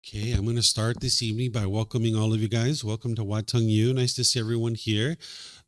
Okay, I'm going to start this evening by welcoming all of you guys. Welcome to Wat Tung. Nice to see everyone here.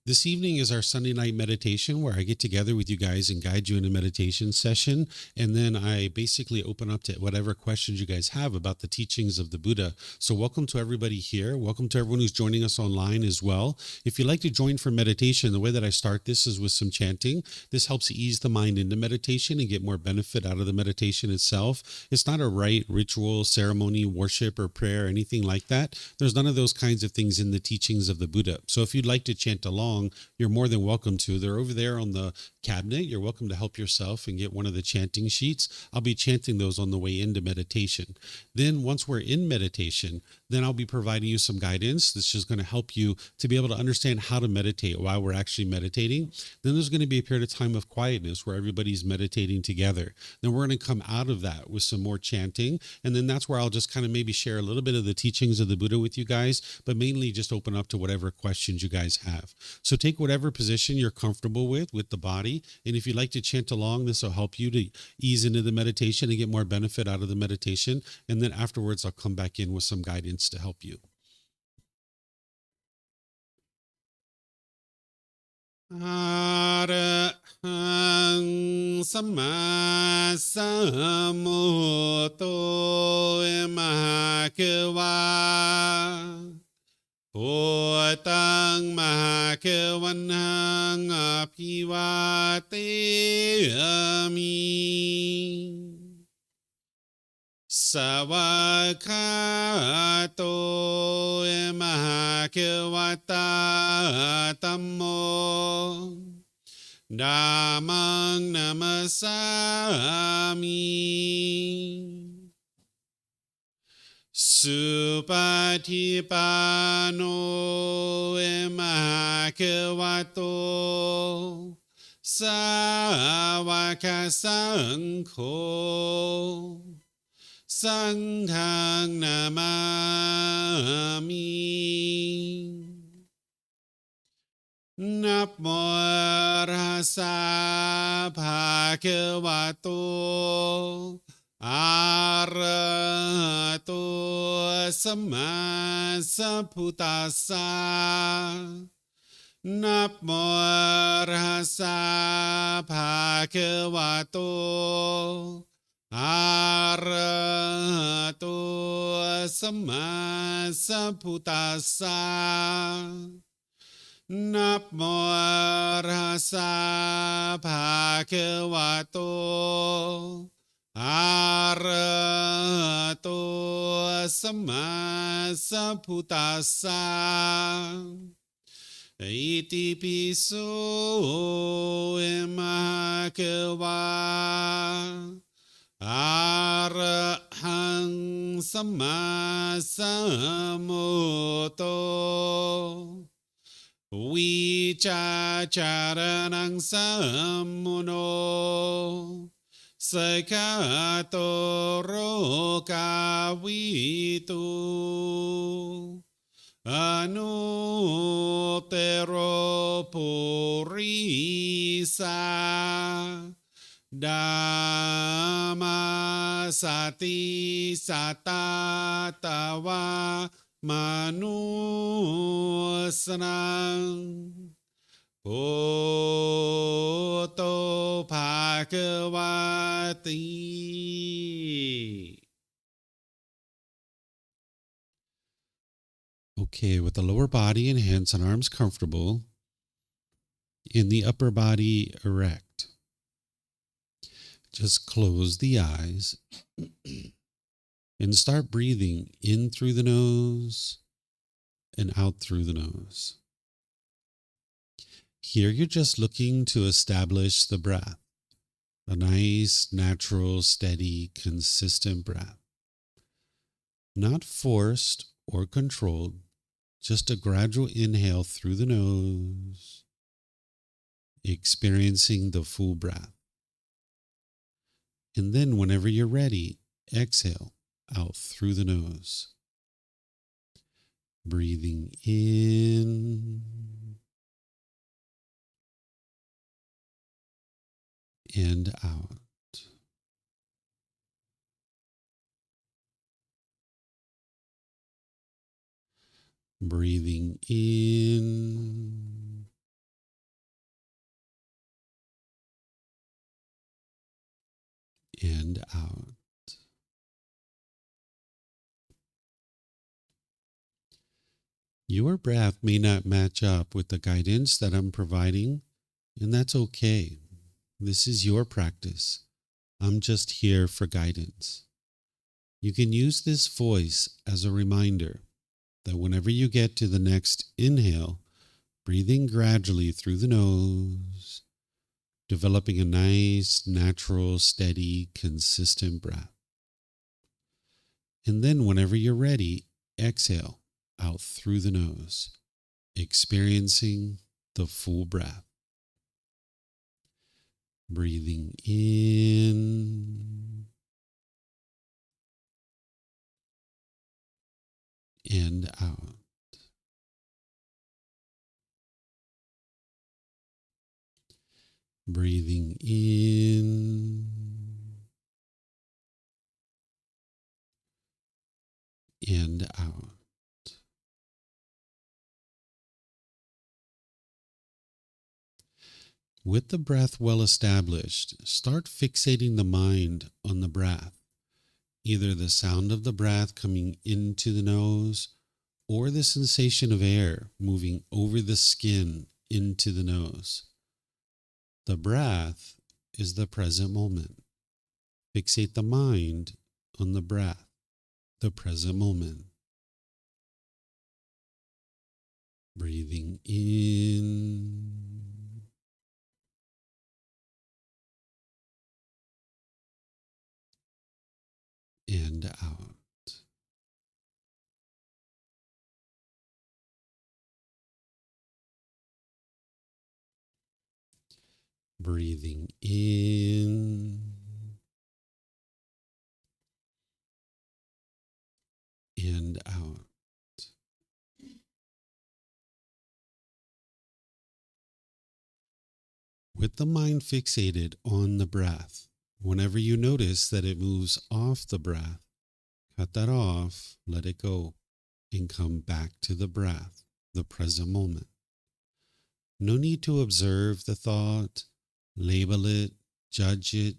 This evening is our Sunday night meditation where I get together with you guys and guide you in a meditation session. And then I basically open up to whatever questions you guys have about the teachings of the Buddha. So welcome to everybody here. Welcome to everyone who's joining us online as well. If you'd like to join for meditation, the way that I start this is with some chanting. This helps ease the mind into meditation and get more benefit out of the meditation itself. It's not a rite, ritual, ceremony, worship, or prayer, anything like that. There's none of those kinds of things in the teachings of the Buddha. So if you'd like to chant along, you're more than welcome to. They're over there on the cabinet. You're welcome to help yourself and get one of the chanting sheets. I'll be chanting those on the way into meditation. Then once we're in meditation, then I'll be providing you some guidance. This is going to help you to be able to understand how to meditate while we're actually meditating. Then there's going to be a period of time of quietness where everybody's meditating together. Then we're going to come out of that with some more chanting. And then that's where I'll just kind of maybe share a little bit of the teachings of the Buddha with you guys, but mainly just open up to whatever questions you guys have. So take whatever position you're comfortable with the body. And if you'd like to chant along, this will help you to ease into the meditation and get more benefit out of the meditation. And then afterwards, I'll come back in with some guidance to help you. Arahang Sama Sambuddho Mahakeva Bhutang Mahakavanang Aphivateyami Savakato Mahakavata Tammo Dhammang Namasami Supatipano Mahakavato Savaka Sankho Sanghang Namami Namo Rasa Bhagavato Arahato Sama Sambuddhassa Namo Rasa Bhagavato Arahato Sama Sambuddhassa Namo Rasa Bhagavato Arahato Sama Sambuddhassa Iti piso emakeva Arahang Sama Sambuddho Vichacharanang Sammuno Sakato Rokavitu Anutero Purisa Dhamma Sati Satatawa Manusnang Bhutto Bhagavati. Okay, with the lower body and hands and arms comfortable, in the upper body erect. Just close the eyes and start breathing in through the nose and out through the nose. Here you're just looking to establish the breath, a nice, natural, steady, consistent breath. Not forced or controlled, just a gradual inhale through the nose, experiencing the full breath. And then whenever you're ready, exhale out through the nose. Breathing in and out. Breathing in and out. Your breath may not match up with the guidance that I'm providing, and that's okay. This is your practice. I'm just here for guidance. You can use this voice as a reminder that whenever you get to the next inhale, breathing gradually through the nose, developing a nice, natural, steady, consistent breath. And then whenever you're ready, exhale out through the nose, experiencing the full breath. Breathing in and out. Breathing in and out. With the breath well established, start fixating the mind on the breath, either the sound of the breath coming into the nose or the sensation of air moving over the skin into the nose. The breath is the present moment. Fixate the mind on the breath, the present moment. Breathing in and out. Breathing in and out. With the mind fixated on the breath, whenever you notice that it moves off the breath, cut that off, let it go, and come back to the breath, the present moment. No need to observe the thought, label it, judge it,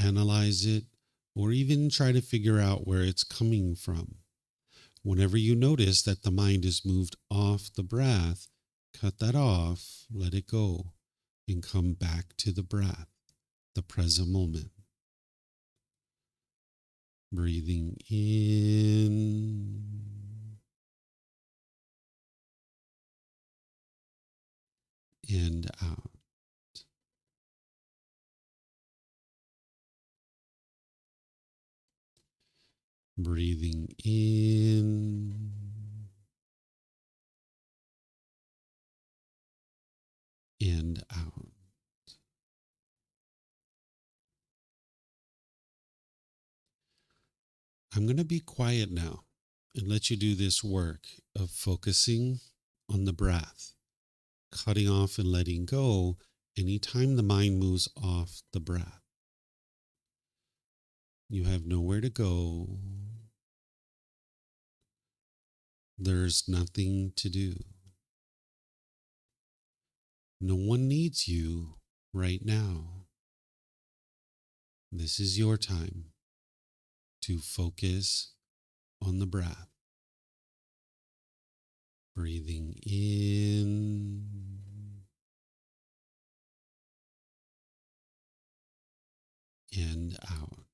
analyze it, or even try to figure out where it's coming from. Whenever you notice that the mind is moved off the breath, cut that off, let it go, and come back to the breath, the present moment. Breathing in and out. Breathing in and out. I'm going to be quiet now and let you do this work of focusing on the breath, cutting off and letting go anytime the mind moves off the breath. You have nowhere to go. There's nothing to do. No one needs you right now. This is your time to focus on the breath. Breathing in and out.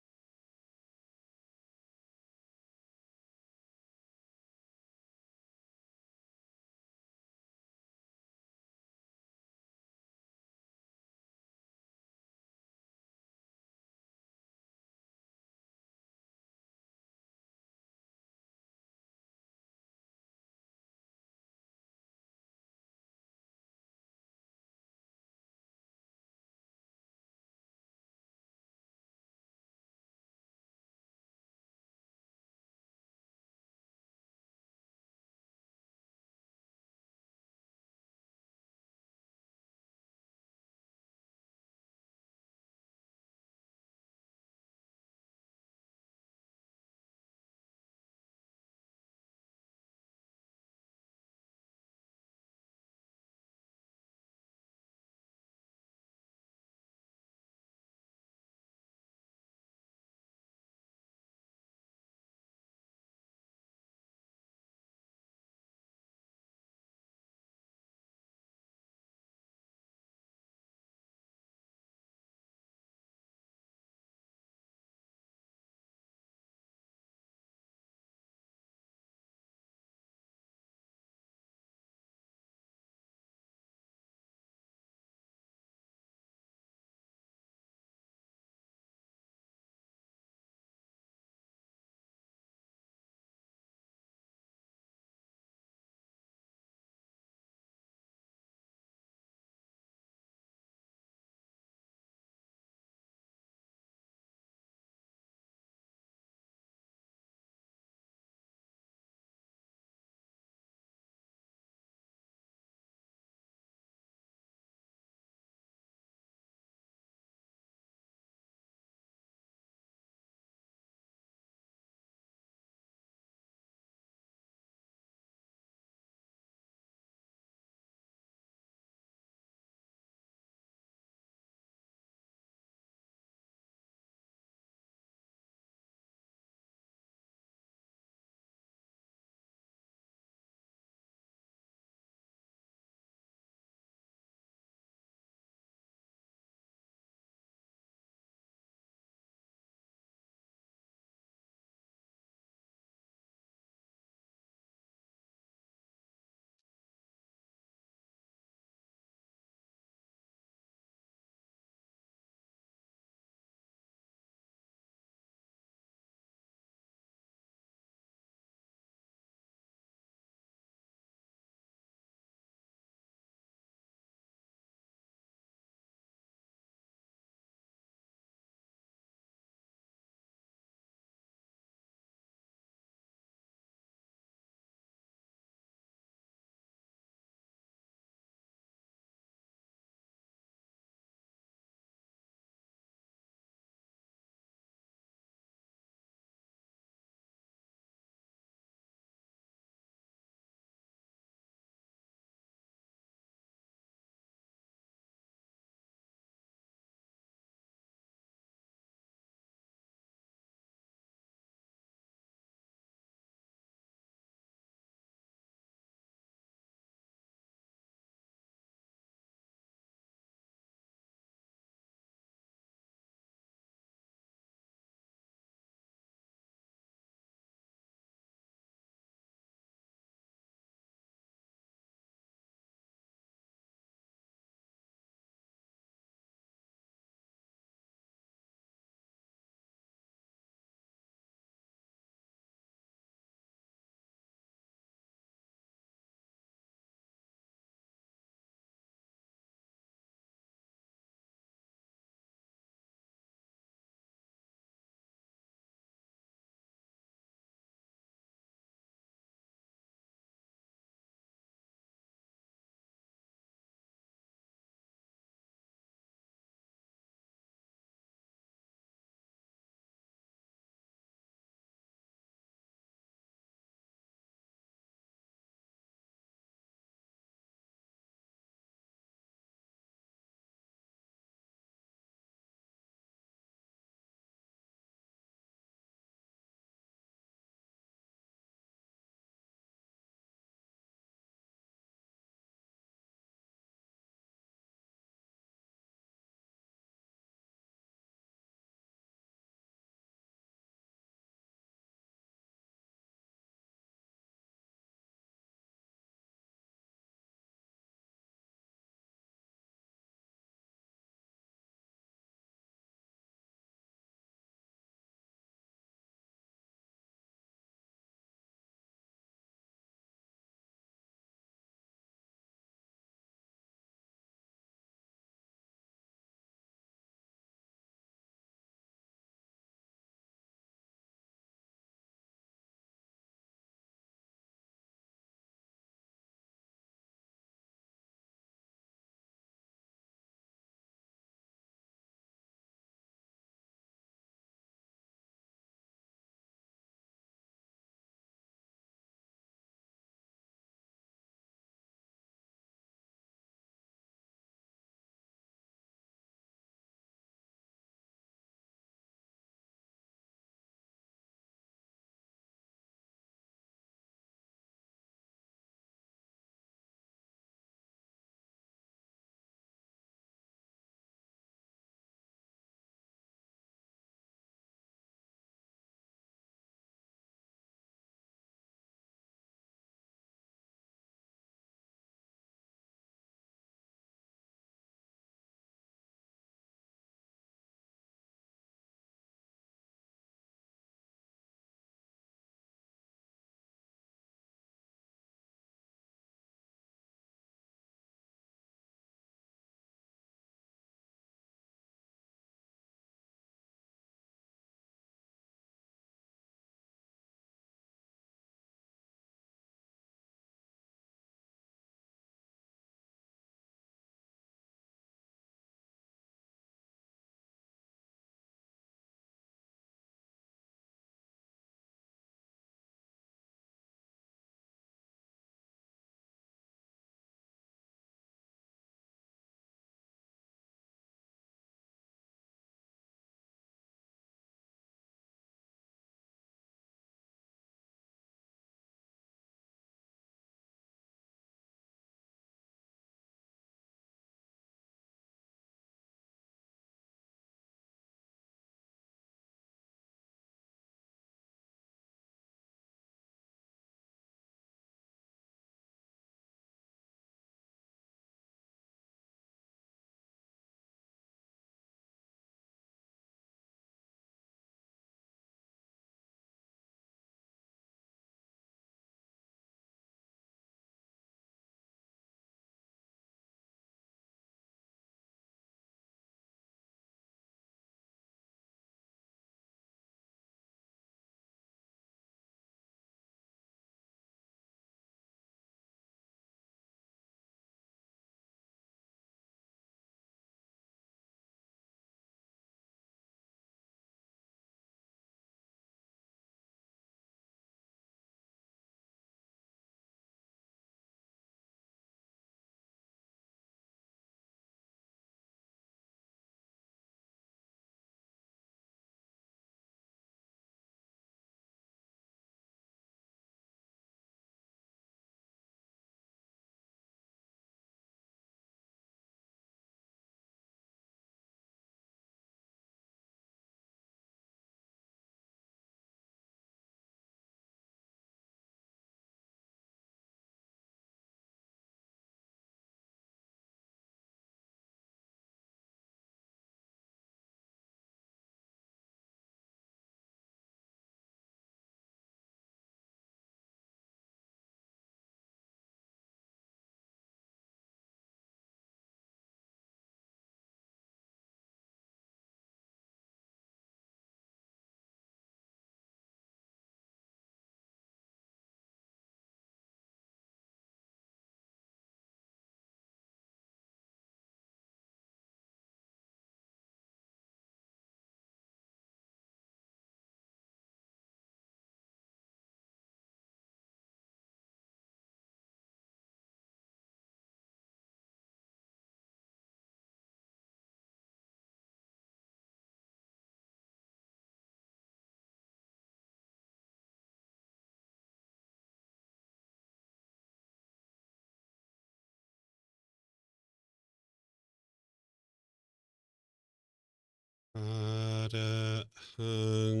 หัง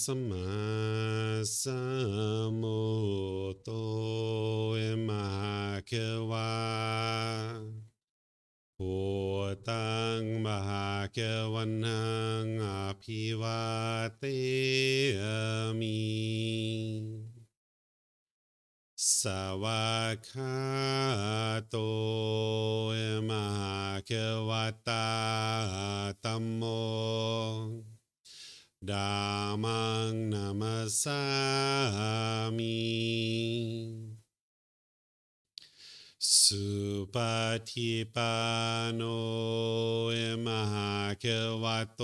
สัมมาสัมพุทโธมหาเขวาพุทธังมหาเขวันหังอภิวาเทมิสวากขาโตมหาเขวตาธัมโมธัมมังนัมสสามิสุปฏิปันโนมหาเขวโต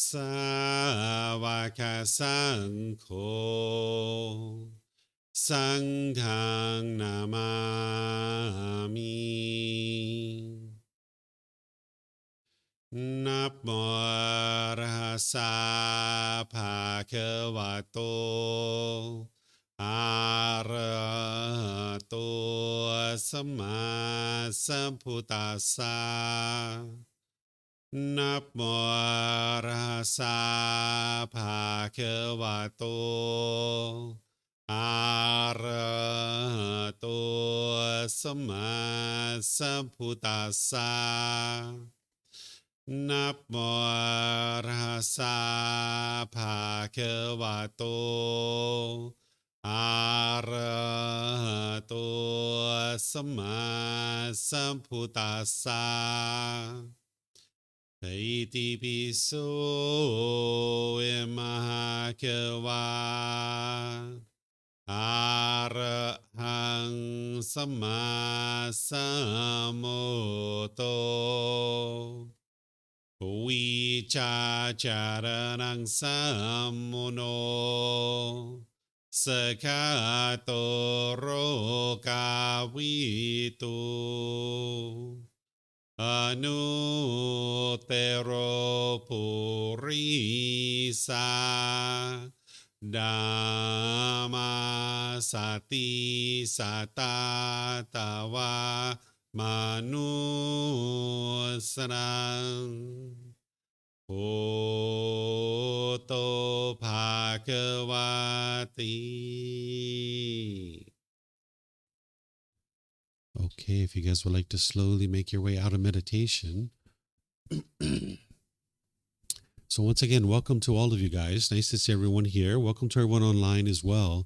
สาวกสังโฆสังฆังนามามินับโมอะระหะสะภะคะวะโตอะระหะโตสัมมาสัมพุทธัสสะนับโมอะระหะสะภะคะวะโตอะระหะโตสัมมาสัมพุทธัสสะนับโมอะระหะสะภะคะวะโตอะระหะโตสัมมาสัมพุทธัสสะอิติปิโสมหาเขวาอะระหังสัมมาสัมพุทโธวิชาจารณังสัมมุโนสกขาโตโรกาวิตุอนุเตโรปุริสาดัมมาสติสัตตาตาวามนุสนังโอโตภาควาติ Okay, if you guys would like to slowly make your way out of meditation. So once again, welcome to all of you guys. Nice to see everyone here. Welcome to everyone online as well.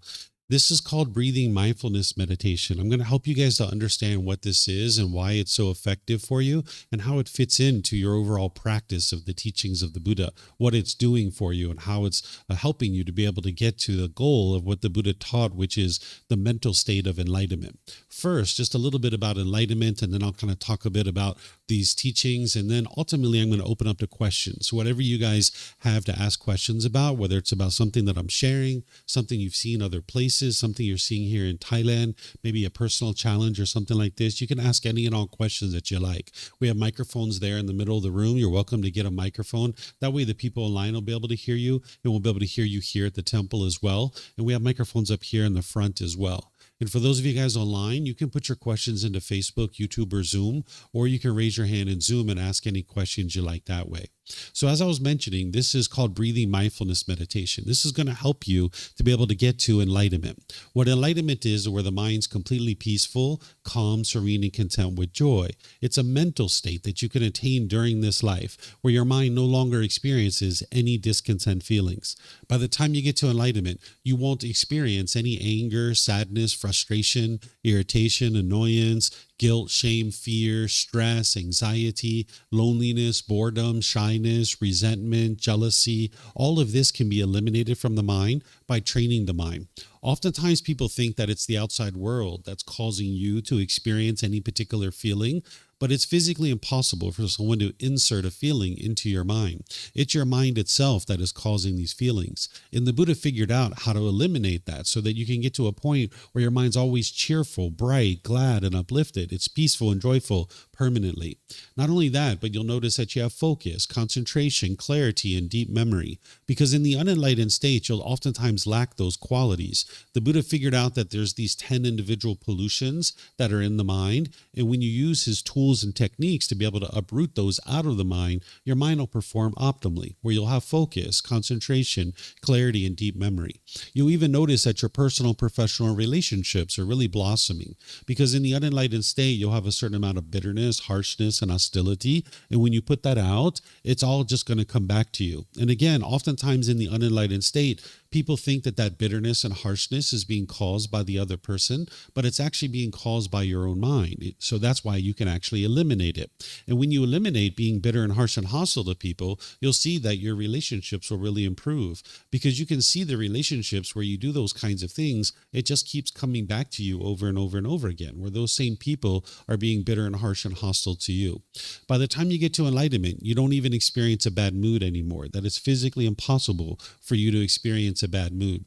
This is called Breathing Mindfulness Meditation. I'm going to help you guys to understand what this is and why it's so effective for you and how it fits into your overall practice of the teachings of the Buddha, what it's doing for you and how it's helping you to be able to get to the goal of what the Buddha taught, which is the mental state of enlightenment. First, just a little bit about enlightenment, and then I'll kind of talk a bit about these teachings, and then ultimately I'm going to open up to questions. So whatever you guys have to ask questions about, whether it's about something that I'm sharing, something you've seen other places, something you're seeing here in Thailand, maybe a personal challenge or something like this, you can ask any and all questions that you like. We have microphones there in the middle of the room. You're welcome to get a microphone. That way the people online will be able to hear you, and we'll be able to hear you here at the temple as well. And we have microphones up here in the front as well. And for those of you guys online, you can put your questions into Facebook, YouTube, or Zoom, or you can raise your hand in Zoom and ask any questions you like that way. So as I was mentioning, this is called Breathing Mindfulness Meditation. This is going to help you to be able to get to enlightenment. What enlightenment is where the mind's completely peaceful, calm, serene, and content with joy. It's a mental state that you can attain during this life where your mind no longer experiences any discontent feelings. By the time you get to enlightenment, you won't experience any anger, sadness, frustration, irritation, annoyance, guilt, shame, fear, stress, anxiety, loneliness, boredom, shyness, resentment, jealousy. All of this can be eliminated from the mind by training the mind. Oftentimes people think that it's the outside world that's causing you to experience any particular feeling, but it's physically impossible for someone to insert a feeling into your mind. It's your mind itself that is causing these feelings. And the Buddha figured out how to eliminate that so that you can get to a point where your mind's always cheerful, bright, glad, and uplifted. it. It's peaceful and joyful permanently. Not only that, but you'll notice that you have focus, concentration, clarity, and deep memory. Because in the unenlightened state, you'll oftentimes lack those qualities. The Buddha figured out that there's these 10 individual pollutions that are in the mind. And when you use his tools and techniques to be able to uproot those out of the mind, your mind will perform optimally, where you'll have focus, concentration, clarity, and deep memory. You'll even notice that your personal, professional relationships are really blossoming, because in the unenlightened state, you'll have a certain amount of bitterness, harshness, and hostility. And when you put that out, it's all just going to come back to you. And again, oftentimes in the unenlightened state, people think that that bitterness and harshness is being caused by the other person, but it's actually being caused by your own mind. So that's why you can actually eliminate it. And when you eliminate being bitter and harsh and hostile to people, you'll see that your relationships will really improve, because you can see the relationships where you do those kinds of things, it just keeps coming back to you over and over and over again, where those same people are being bitter and harsh and hostile to you. By the time you get to enlightenment, you don't even experience a bad mood anymore, that it's physically impossible for you to experience a bad mood.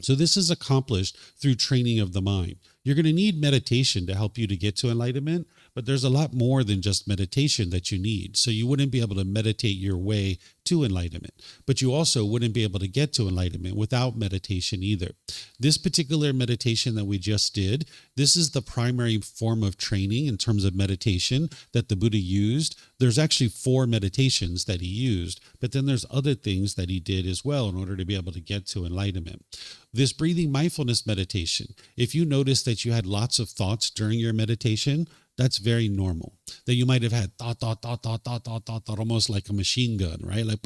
So this is accomplished through training of the mind. You're going to need meditation to help you to get to enlightenment, but there's a lot more than just meditation that you need. So you wouldn't be able to meditate your way to enlightenment, but you also wouldn't be able to get to enlightenment without meditation either. This particular meditation that we just did, this is the primary form of training in terms of meditation that the Buddha used. There's actually 4 meditations that he used, but then there's other things that he did as well in order to be able to get to enlightenment. This breathing mindfulness meditation, if you notice that you had lots of thoughts during your meditation, that's very normal. That you might have had thought, almost like a machine gun, right? Like,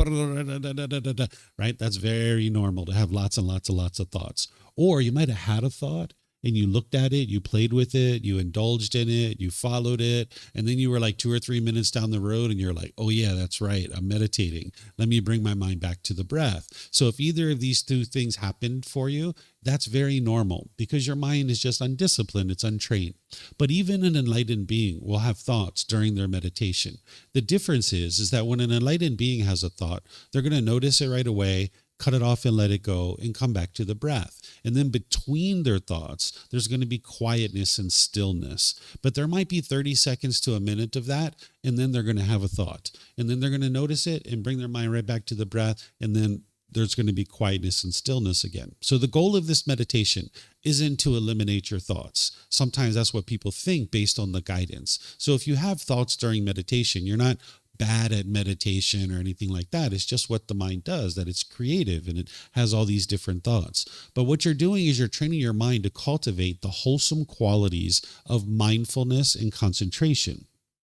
right? That's very normal to have lots and lots and lots of thoughts. Or you might have had a thought and you looked at it, you played with it, you indulged in it, you followed it, and then you were like 2 or 3 minutes down the road and you're like, oh yeah, that's right, I'm meditating. Let me bring my mind back to the breath. So if either of these 2 things happened for you, that's very normal, because your mind is just undisciplined, it's untrained. But even an enlightened being will have thoughts during their meditation. The difference is that when an enlightened being has a thought, they're going to notice it right away, cut it off and let it go, and come back to the breath. And then between their thoughts, there's going to be quietness and stillness. But there might be 30 seconds to a minute of that, and then they're going to have a thought. And then they're going to notice it and bring their mind right back to the breath, and then there's going to be quietness and stillness again. So the goal of this meditation isn't to eliminate your thoughts. Sometimes that's what people think based on the guidance. So if you have thoughts during meditation, you're not bad at meditation or anything like that. It's just what the mind does, that it's creative and it has all these different thoughts. But what you're doing is you're training your mind to cultivate the wholesome qualities of mindfulness and concentration.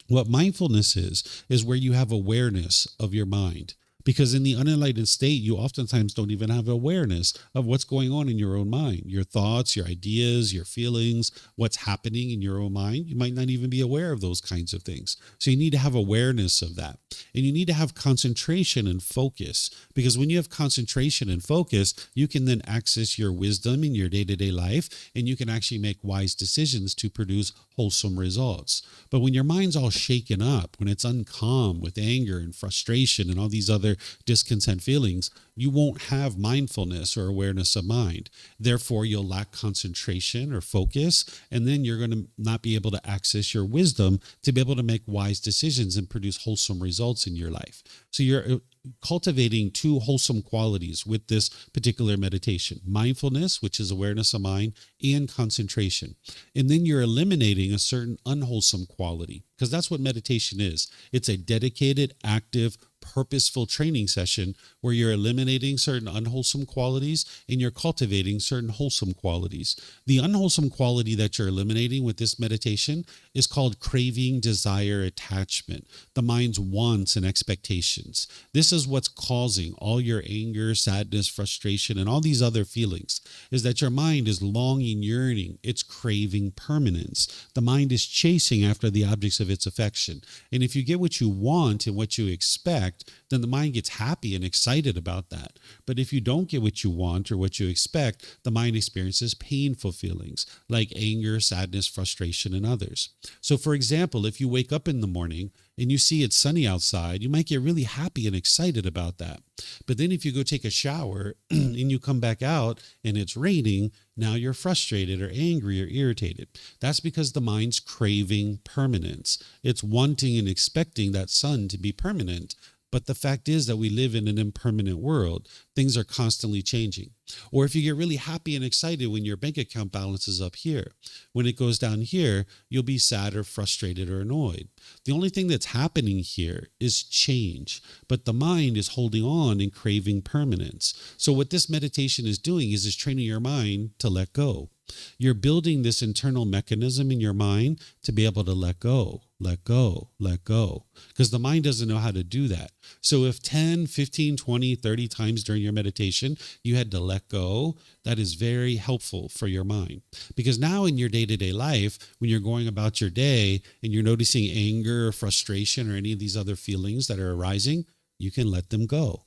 What mindfulness is where you have awareness of your mind. Because in the unenlightened state, you oftentimes don't even have awareness of what's going on in your own mind. Your thoughts, your ideas, your feelings, what's happening in your own mind. You might not even be aware of those kinds of things. So you need to have awareness of that. And you need to have concentration and focus. Because when you have concentration and focus, you can then access your wisdom in your day-to-day life, and you can actually make wise decisions to produce wholesome results. But when your mind's all shaken up, when it's uncalm with anger and frustration and all these other discontent feelings, you won't have mindfulness or awareness of mind. Therefore, you'll lack concentration or focus, and then you're going to not be able to access your wisdom to be able to make wise decisions and produce wholesome results in your life. So you're cultivating 2 wholesome qualities with this particular meditation: mindfulness, which is awareness of mind, and concentration. And then you're eliminating a certain unwholesome quality, because that's what meditation is. It's a dedicated, active, purposeful training session where you're eliminating certain unwholesome qualities and you're cultivating certain wholesome qualities. The unwholesome quality that you're eliminating with this meditation is called craving, desire, attachment, the mind's wants and expectations. This is what's causing all your anger, sadness, frustration, and all these other feelings, is that your mind is longing, yearning, it's craving permanence. The mind is chasing after the objects of its affection. And if you get what you want and what you expect, then the mind gets happy and excited about that. But if you don't get what you want or what you expect, the mind experiences painful feelings like anger, sadness, frustration, and others. So for example, if you wake up in the morning and you see it's sunny outside, you might get really happy and excited about that. But then if you go take a shower and you come back out and it's raining, now you're frustrated or angry or irritated. That's because the mind's craving permanence. It's wanting and expecting that sun to be permanent. But the fact is that we live in an impermanent world. Things are constantly changing. Or if you get really happy and excited when your bank account balance is up here, when it goes down here, you'll be sad or frustrated or annoyed. The only thing that's happening here is change, but the mind is holding on and craving permanence. So what this meditation is doing is training your mind to let go. You're building this internal mechanism in your mind to be able to let go, let go, let go, because the mind doesn't know how to do that. So if 10, 15, 20, 30 times during your meditation, you had to let go, that is very helpful for your mind. Because now in your day-to-day life, when you're going about your day and you're noticing anger or frustration or any of these other feelings that are arising, you can let them go.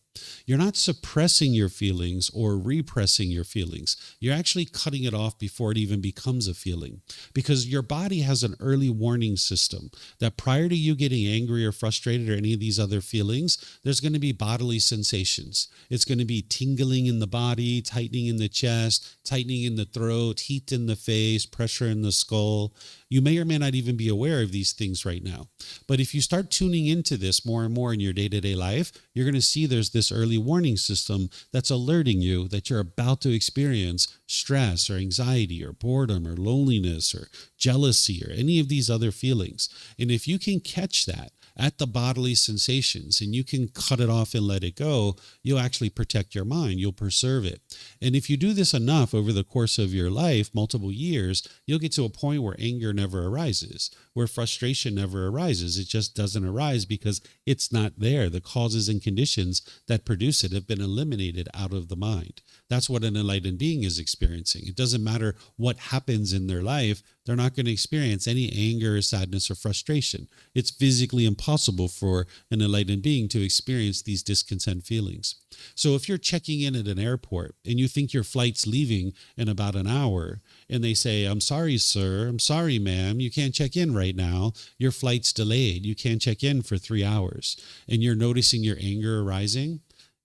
You're not suppressing your feelings or repressing your feelings. You're actually cutting it off before it even becomes a feeling, because your body has an early warning system that prior to you getting angry or frustrated or any of these other feelings, there's going to be bodily sensations. It's going to be tingling in the body, tightening in the chest, tightening in the throat, heat in the face, pressure in the skull. You may or may not even be aware of these things right now. But if you start tuning into this more and more in your day-to-day life, you're going to see there's this early warning system that's alerting you that you're about to experience stress or anxiety or boredom or loneliness or jealousy or any of these other feelings. And if you can catch that at the bodily sensations and you can cut it off and let it go, you'll actually protect your mind. You'll preserve it. And if you do this enough over the course of your life, multiple years, you'll get to a point where anger never arises, where frustration never arises. It just doesn't arise because it's not there. The causes and conditions that produce it have been eliminated out of the mind. That's what an enlightened being is experiencing. It doesn't matter what happens in their life. They're not going to experience any anger, sadness, or frustration. It's physically impossible for an enlightened being to experience these discontent feelings. So if you're checking in at an airport and you think your flight's leaving in about an hour, and they say, "I'm sorry, sir. I'm sorry, ma'am. You can't check in right now. Your flight's delayed. You can't check in for 3 hours," and you're noticing your anger arising,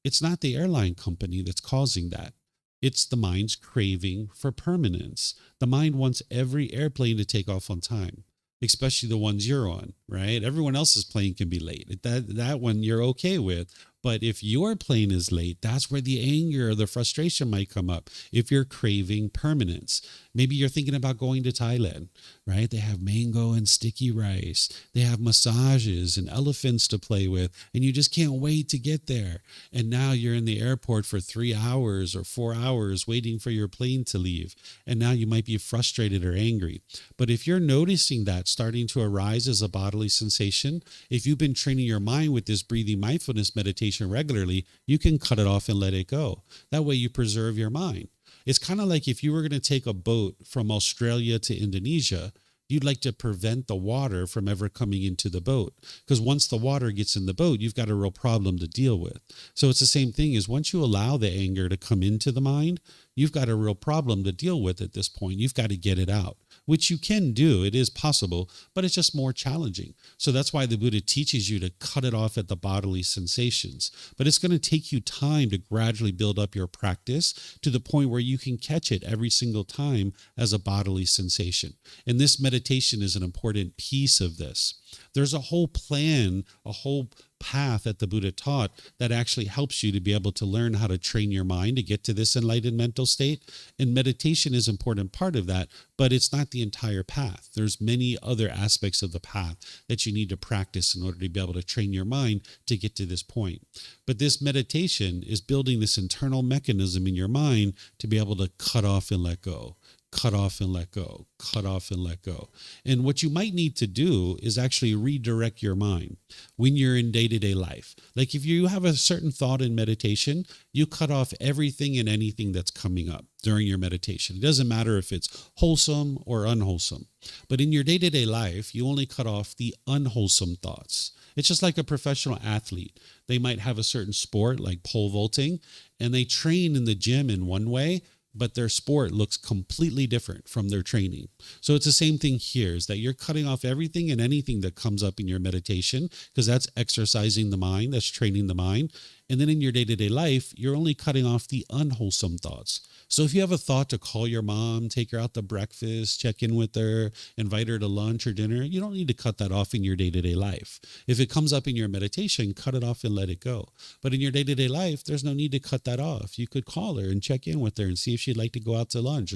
it's not the airline company that's causing that. It's the mind's craving for permanence. The mind wants every airplane to take off on time, especially the ones you're on, right? Everyone else's plane can be late. That one you're okay with. But if your plane is late, that's where the anger or the frustration might come up. If you're craving permanence, maybe you're thinking about going to Thailand, right? They have mango and sticky rice. They have massages and elephants to play with, and you just can't wait to get there. And now you're in the airport for 3 hours or 4 hours waiting for your plane to leave. And now you might be frustrated or angry. But if you're noticing that starting to arise as a bodily sensation, if you've been training your mind with this breathing mindfulness meditation regularly, you can cut it off and let it go. That way you preserve your mind. It's kind of like if you were going to take a boat from Australia to Indonesia, you'd like to prevent the water from ever coming into the boat, because once the water gets in the boat, you've got a real problem to deal with. So it's the same thing as once you allow the anger to come into the mind, you've got a real problem to deal with at this point. You've got to get it out, which you can do. It is possible, but it's just more challenging. So that's why the Buddha teaches you to cut it off at the bodily sensations. But it's going to take you time to gradually build up your practice to the point where you can catch it every single time as a bodily sensation. And this meditation is an important piece of this. There's a whole plan, a whole path that the Buddha taught that actually helps you to be able to learn how to train your mind to get to this enlightened mental state. And meditation is an important part of that, but it's not the entire path. There's many other aspects of the path that you need to practice in order to be able to train your mind to get to this point. But this meditation is building this internal mechanism in your mind to be able to cut off and let go. Cut off and let go, cut off and let go. And what you might need to do is actually redirect your mind when you're in day-to-day life. Like if you have a certain thought in meditation, you cut off everything and anything that's coming up during your meditation. It doesn't matter if it's wholesome or unwholesome. But in your day-to-day life, you only cut off the unwholesome thoughts. It's just like a professional athlete. They might have a certain sport like pole vaulting, and they train in the gym in one way, but their sport looks completely different from their training. So it's the same thing here, is that you're cutting off everything and anything that comes up in your meditation, because that's exercising the mind, that's training the mind. And then in your day-to-day life, you're only cutting off the unwholesome thoughts. So if you have a thought to call your mom, take her out to breakfast, check in with her, invite her to lunch or dinner, you don't need to cut that off in your day-to-day life. If it comes up in your meditation, cut it off and let it go. But in your day-to-day life, there's no need to cut that off. You could call her and check in with her and see if she'd like to go out to lunch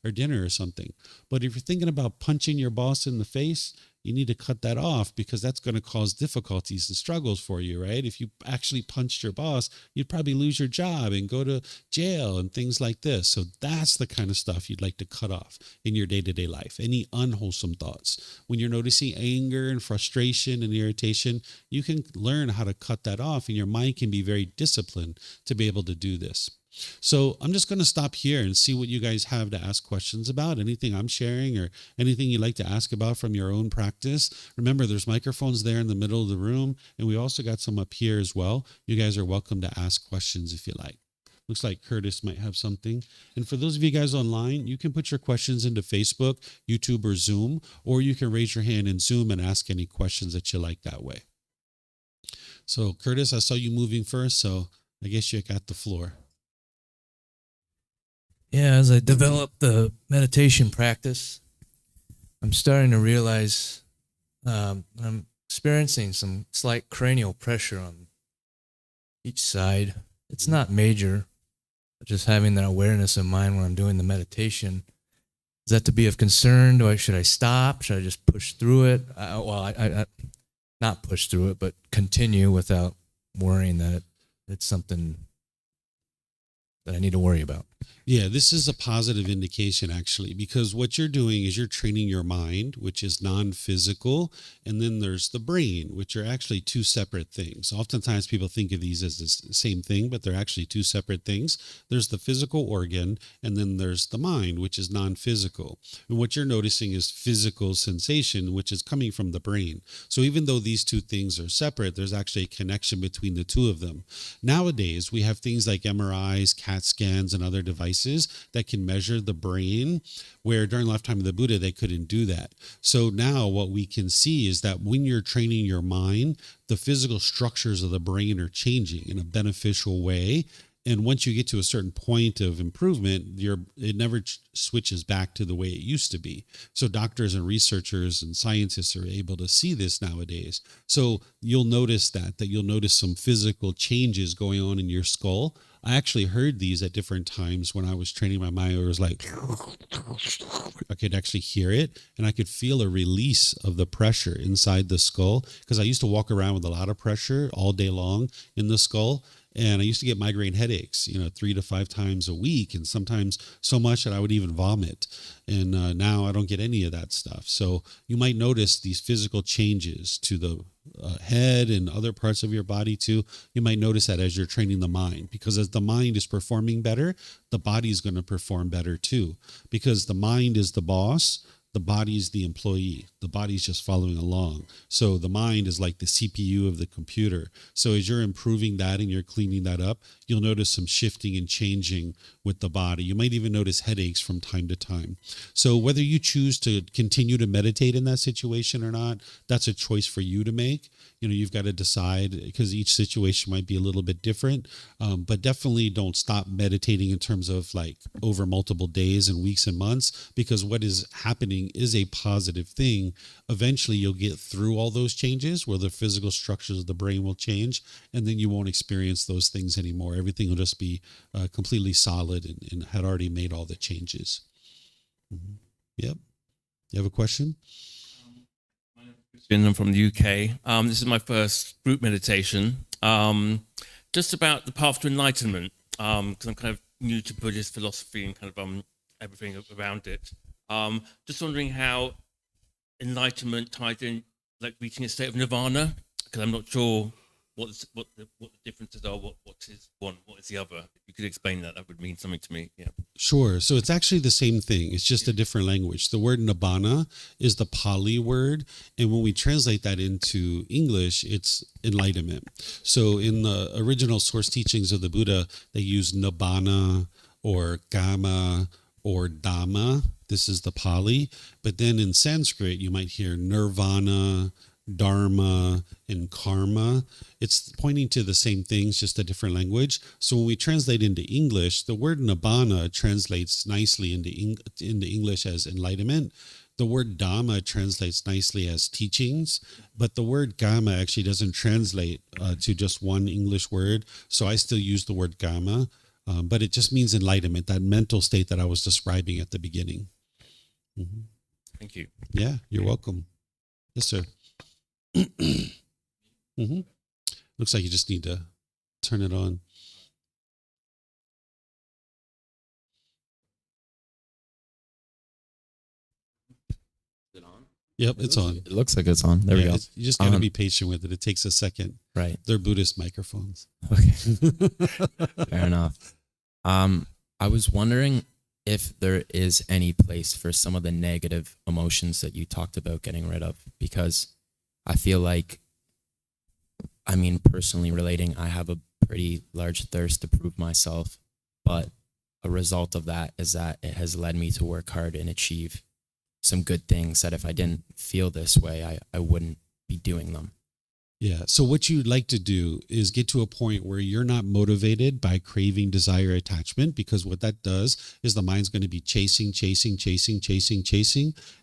or dinner or something. But if you're thinking about punching your boss in the face, you need to cut that off, because that's going to cause difficulties and struggles for you, right? If you actually punched your boss, you'd probably lose your job and go to jail and things like this. So that's the kind of stuff you'd like to cut off in your day-to-day life. Any unwholesome thoughts. When you're noticing anger and frustration and irritation, you can learn how to cut that off, and your mind can be very disciplined to be able to do this. So I'm just going to stop here and see what you guys have to ask questions about, anything I'm sharing or anything you'd like to ask about from your own practice. Remember, there's microphones there in the middle of the room, and we also got some up here as well. You guys are welcome to ask questions if you like. Looks like Curtis might have something. And for those of you guys online, you can put your questions into Facebook, YouTube, or Zoom, or you can raise your hand in Zoom and ask any questions that you like that way. So Curtis, I saw you moving first, so I guess you got the floor. Yeah, as I develop the meditation practice, I'm starting to realize I'm experiencing some slight cranial pressure on each side. It's not major, but just having that awareness of mind when I'm doing the meditation. Is that to be of concern? Should I stop? Should I just push through it? I not push through it, but continue without worrying that it's something that I need to worry about. Yeah, this is a positive indication, actually, because what you're doing is you're training your mind, which is non-physical, and then there's the brain, which are actually two separate things. Oftentimes people think of these as the same thing, but they're actually two separate things. There's the physical organ, and then there's the mind, which is non-physical. And what you're noticing is physical sensation, which is coming from the brain. So even though these two things are separate, there's actually a connection between the two of them. Nowadays, we have things like MRIs, CAT scans, and other devices that can measure the brain, where during the lifetime of the Buddha, they couldn't do that. So now what we can see is that when you're training your mind, the physical structures of the brain are changing in a beneficial way. And once you get to a certain point of improvement, it never switches back to the way it used to be. So doctors and researchers and scientists are able to see this nowadays. So you'll notice that you'll notice some physical changes going on in your skull. I actually heard these at different times when I was training my mind. It was like, I could actually hear it, and I could feel a release of the pressure inside the skull, because I used to walk around with a lot of pressure all day long in the skull. And I used to get migraine headaches, 3 to 5 times a week, and sometimes so much that I would even vomit. And now I don't get any of that stuff. So you might notice these physical changes to the head and other parts of your body too. You might notice that as you're training the mind, because as the mind is performing better, the body is going to perform better too, because the mind is the boss. The body is the employee. The body is just following along. So the mind is like the CPU of the computer. So as you're improving that and you're cleaning that up, you'll notice some shifting and changing with the body. You might even notice headaches from time to time. So whether you choose to continue to meditate in that situation or not, that's a choice for you to make. You've got to decide, because each situation might be a little bit different. But definitely don't stop meditating in terms of like over multiple days and weeks and months, because what is happening is a positive thing. Eventually you'll get through all those changes where the physical structures of the brain will change, and then you won't experience those things anymore. Everything will just be completely solid and had already made all the changes. Mm-hmm. Yep. You have a question? I'm from the UK. This is my first group meditation. Just about the path to enlightenment, because I'm kind of new to Buddhist philosophy and kind of everything around it. Just wondering how enlightenment ties in, like reaching a state of nirvana, because I'm not sure what the differences are. What is one? What is the other? If you could explain that, that would mean something to me. Yeah. Sure. So it's actually the same thing. It's just a different language. The word nibbana is the Pali word, and when we translate that into English, it's enlightenment. So in the original source teachings of the Buddha, they use nibbana, or Kama, or Dhamma. This is the Pali. But then in Sanskrit, you might hear nirvana, dharma, and karma. It's pointing to the same things, just a different language. So when we translate into English, the word nibbana translates nicely into English as enlightenment. The word Dhamma translates nicely as teachings, but the word Kama actually doesn't translate to just one English word. So I still use the word Kama, but it just means enlightenment, that mental state that I was describing at the beginning. Mm-hmm. Thank you. Yeah, you're welcome. Yes, sir. Mm-hmm. Looks like you just need to turn it on. Is it on? Yep, it's on. It looks like it's on. There we go. You just got to be patient with it. It takes a second. Right. They're Buddhist microphones. Okay. Fair enough. I was wondering if there is any place for some of the negative emotions that you talked about getting rid of, because I feel like, I mean, personally relating, I have a pretty large thirst to prove myself, but a result of that is that it has led me to work hard and achieve some good things that if I didn't feel this way, I wouldn't be doing them. Yeah. So what you'd like to do is get to a point where you're not motivated by craving, desire, attachment, because what that does is the mind's going to be chasing,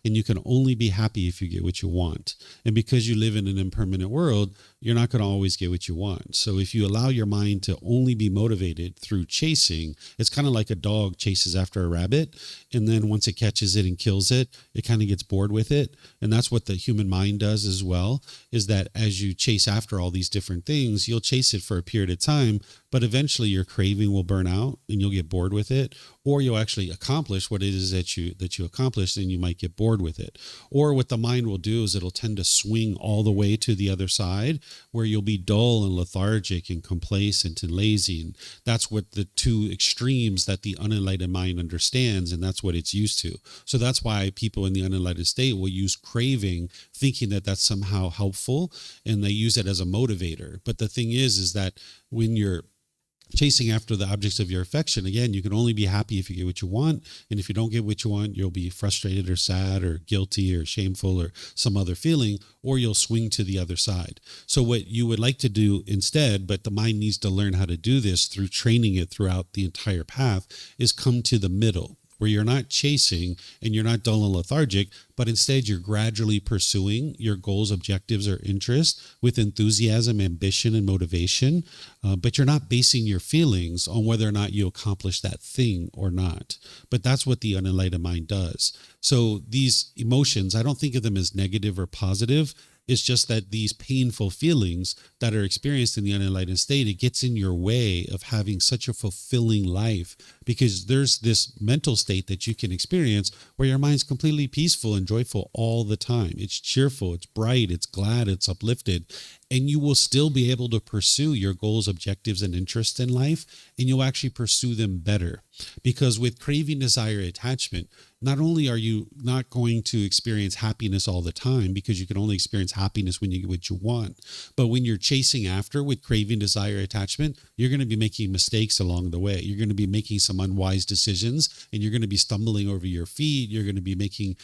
and you can only be happy if you get what you want. And because you live in an impermanent world, you're not going to always get what you want. So if you allow your mind to only be motivated through chasing, it's kind of like a dog chases after a rabbit. And then once it catches it and kills it, it kind of gets bored with it. And that's what the human mind does as well, is that as you chase after all these different things, you'll chase it for a period of time, but eventually your craving will burn out and you'll get bored with it, or you'll actually accomplish what it is that you accomplished, and you might get bored with it. Or what the mind will do is it'll tend to swing all the way to the other side, where you'll be dull and lethargic and complacent and lazy. And that's what the two extremes that the unenlightened mind understands, and that's what it's used to. So that's why people in the unenlightened state will use craving, thinking that that's somehow helpful, and they use it as a motivator. But the thing is that when you're chasing after the objects of your affection, again, you can only be happy if you get what you want. And if you don't get what you want, you'll be frustrated or sad or guilty or shameful or some other feeling, or you'll swing to the other side. So what you would like to do instead, but the mind needs to learn how to do this through training it throughout the entire path, is come to the middle, where you're not chasing and you're not dull and lethargic, but instead you're gradually pursuing your goals, objectives, or interests with enthusiasm, ambition, and motivation. But you're not basing your feelings on whether or not you accomplish that thing or not. But that's what the unenlightened mind does. So these emotions, I don't think of them as negative or positive. It's just that these painful feelings that are experienced in the unenlightened state, it gets in your way of having such a fulfilling life, because there's this mental state that you can experience where your mind's completely peaceful and joyful all the time. It's cheerful, it's bright, it's glad, it's uplifted, and you will still be able to pursue your goals, objectives, and interests in life, and you'll actually pursue them better. Because with craving, desire, attachment, not only are you not going to experience happiness all the time, because you can only experience happiness when you get what you want, but when you're chasing after with craving, desire, attachment, you're going to be making mistakes along the way. You're going to be making some unwise decisions, and you're going to be stumbling over your feet. You're going to be making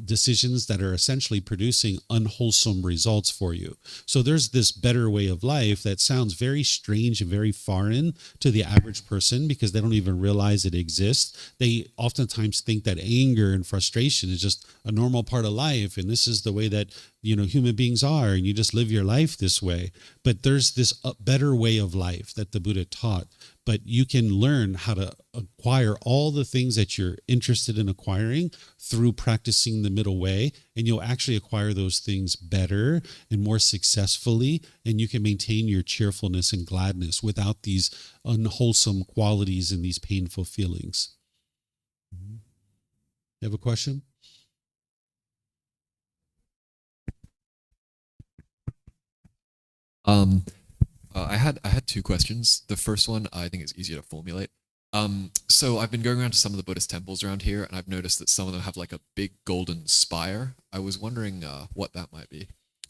decisions that are essentially producing unwholesome results for you. So there's this better way of life that sounds very strange and very foreign to the average person, because they don't even realize it exists. They oftentimes think that anger and frustration is just a normal part of life, and this is the way that human beings are, and you just live your life this way. But there's this better way of life that the Buddha taught. But you can learn how to acquire all the things that you're interested in acquiring through practicing the middle way, and you'll actually acquire those things better and more successfully, and you can maintain your cheerfulness and gladness without these unwholesome qualities and these painful feelings. You have a question? I had two questions. The first one I think is easier to formulate. So I've been going around to some of the Buddhist temples around here, and I've noticed that some of them have like a big golden spire. I was wondering what that might be.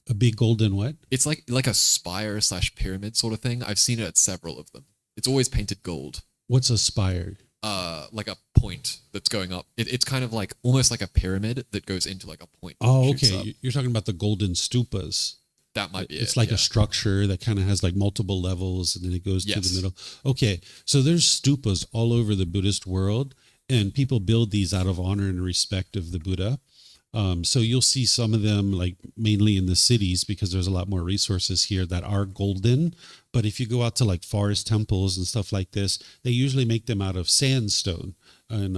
A big golden what? It's like a spire/pyramid sort of thing. I've seen it at several of them. It's always painted gold. What's a spire? like a point that's going up. It's kind of like almost like a pyramid that goes into like a point. that Oh, shoots up. okay. You're talking about the golden stupas. That might be It's it. like yeah. a structure that kind of has like multiple levels and then it goes to the Yes. middle. Okay. So there's stupas all over the Buddhist world, and people build these out of honor and respect of the Buddha. So you'll see some of them like mainly in the cities because there's a lot more resources here that are golden. But if you go out to like forest temples and stuff like this, they usually make them out of sandstone and,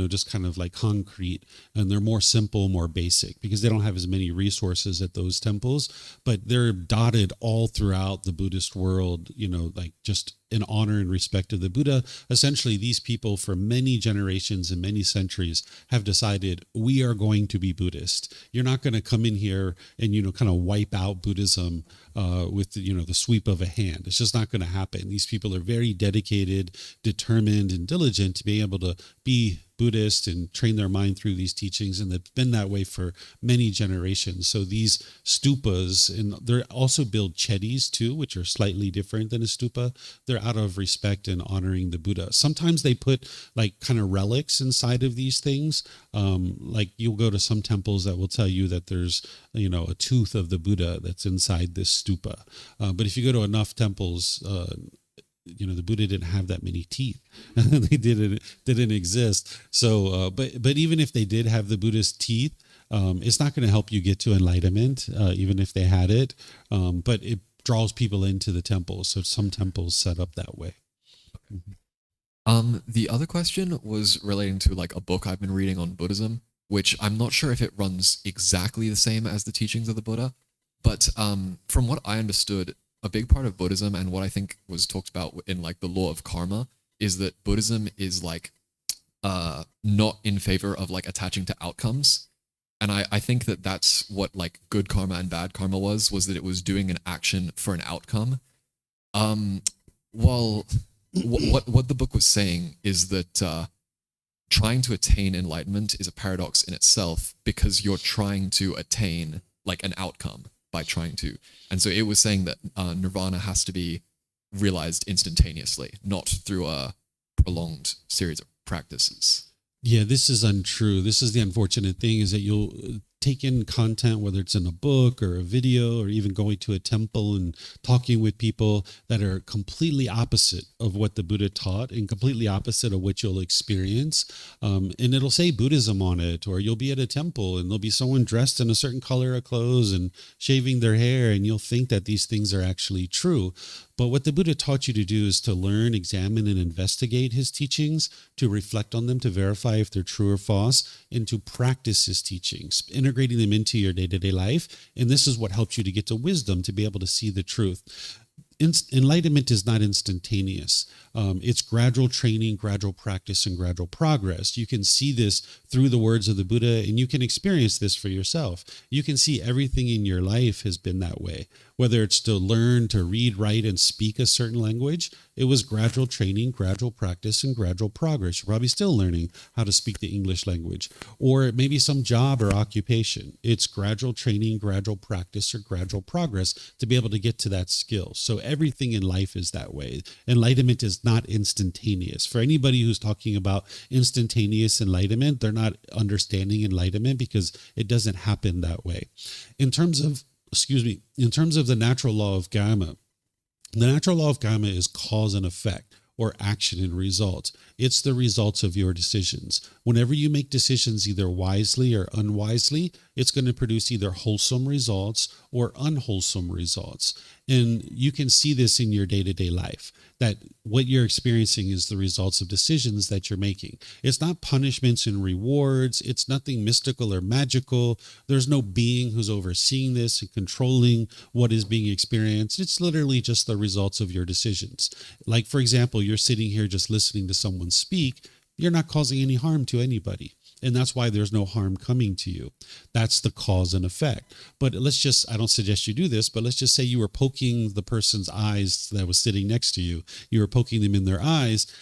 just kind of like concrete. And they're more simple, more basic because they don't have as many resources at those temples. But they're dotted all throughout the Buddhist world, like just in honor and respect of the Buddha. Essentially, these people for many generations and many centuries have decided we are going to be Buddhist. You're not going to come in here and, kind of wipe out Buddhism with, the sweep of a hand. It's just not going to happen. These people are very dedicated, determined, and diligent to be able to be Buddhist and train their mind through these teachings, and they've been that way for many generations. So these stupas, and they also build chetties too, which are slightly different than a stupa. They're out of respect and honoring the Buddha. Sometimes they put like kind of relics inside of these things. Like you'll go to some temples that will tell you that there's a tooth of the Buddha that's inside this stupa. But if you go to enough temples, the Buddha didn't have that many teeth. They didn't exist. So, but even if they did have the Buddha's teeth, it's not going to help you get to enlightenment, even if they had it. But it draws people into the temple. So some temples set up that way. The other question was relating to like a book I've been reading on Buddhism, which I'm not sure if it runs exactly the same as the teachings of the Buddha, but from what I understood, a big part of Buddhism and what I think was talked about in like the law of karma is that Buddhism is like not in favor of like attaching to outcomes. And I think that that's what like good karma and bad karma was that it was doing an action for an outcome. Well, what the book was saying is that trying to attain enlightenment is a paradox in itself because you're trying to attain like an outcome by trying to. And so it was saying that nirvana has to be realized instantaneously, not through a prolonged series of practices. Yeah, this is untrue. This is the unfortunate thing is that you'll take in content, whether it's in a book or a video or even going to a temple and talking with people that are completely opposite of what the Buddha taught and completely opposite of what you'll experience. And it'll say Buddhism on it, or you'll be at a temple and there'll be someone dressed in a certain color of clothes and shaving their hair, and you'll think that these things are actually true. But what the Buddha taught you to do is to learn, examine, and investigate his teachings, to reflect on them, to verify if they're true or false, and to practice his teachings, integrating them into your day-to-day life. And this is what helps you to get to wisdom, to be able to see the truth. Enlightenment is not instantaneous. It's gradual training, gradual practice, and gradual progress. You can see this through the words of the Buddha, and you can experience this for yourself. You can see everything in your life has been that way. Whether it's to learn to read, write, and speak a certain language, it was gradual training, gradual practice, and gradual progress. You're probably still learning how to speak the English language, or maybe some job or occupation. It's gradual training, gradual practice, or gradual progress to be able to get to that skill. So everything in life is that way. Enlightenment is not instantaneous. For anybody who's talking about instantaneous enlightenment, they're not understanding enlightenment because it doesn't happen that way. In terms of the natural law of karma, the natural law of karma is cause and effect, or action and result. It's the results of your decisions. Whenever you make decisions either wisely or unwisely, it's going to produce either wholesome results or unwholesome results. And you can see this in your day-to-day life, that what you're experiencing is the results of decisions that you're making. It's not punishments and rewards. It's nothing mystical or magical. There's no being who's overseeing this and controlling what is being experienced. It's literally just the results of your decisions. Like, for example, you're sitting here just listening to someone speak. You're not causing any harm to anybody. And that's why there's no harm coming to you. That's the cause and effect. But I don't suggest you do this, but let's just say you were poking the person's eyes that was sitting next to you. You were poking them in their eyes.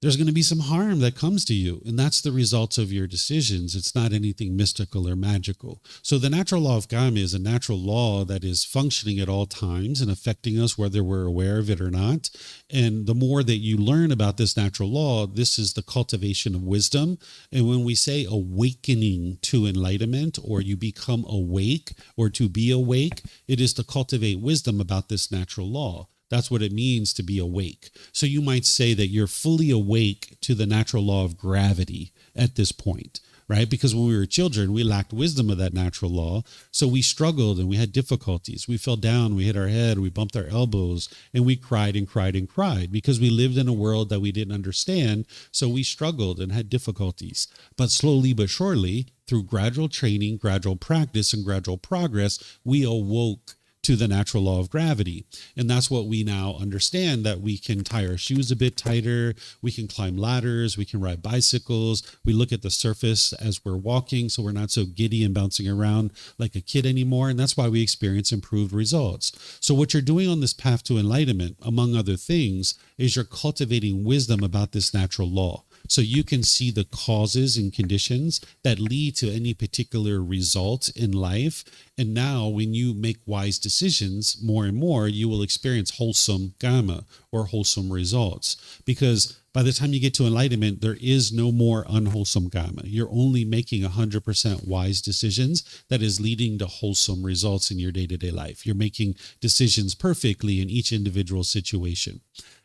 there's going to be some harm that comes to you. And that's the results of your decisions. It's not anything mystical or magical. So the natural law of karma is a natural law that is functioning at all times and affecting us whether we're aware of it or not. And the more that you learn about this natural law, this is the cultivation of wisdom. And when we say awakening to enlightenment, or you become awake, or to be awake, it is to cultivate wisdom about this natural law. That's what it means to be awake. So you might say that you're fully awake to the natural law of gravity at this point, right? Because when we were children, we lacked wisdom of that natural law. So we struggled and we had difficulties. We fell down, we hit our head, we bumped our elbows, and we cried and cried and cried because we lived in a world that we didn't understand. So we struggled and had difficulties. But slowly but surely, through gradual training, gradual practice, and gradual progress, we awoke to the natural law of gravity. And that's what we now understand, that we can tie our shoes a bit tighter, we can climb ladders, we can ride bicycles, we look at the surface as we're walking so we're not so giddy and bouncing around like a kid anymore. And that's why we experience improved results. So what you're doing on this path to enlightenment, among other things, is you're cultivating wisdom about this natural law. So you can see the causes and conditions that lead to any particular result in life. And now when you make wise decisions more and more, you will experience wholesome karma, or wholesome results. Because by the time you get to enlightenment, there is no more unwholesome karma. You're only making 100% wise decisions that is leading to wholesome results in your day-to-day life. You're making decisions perfectly in each individual situation.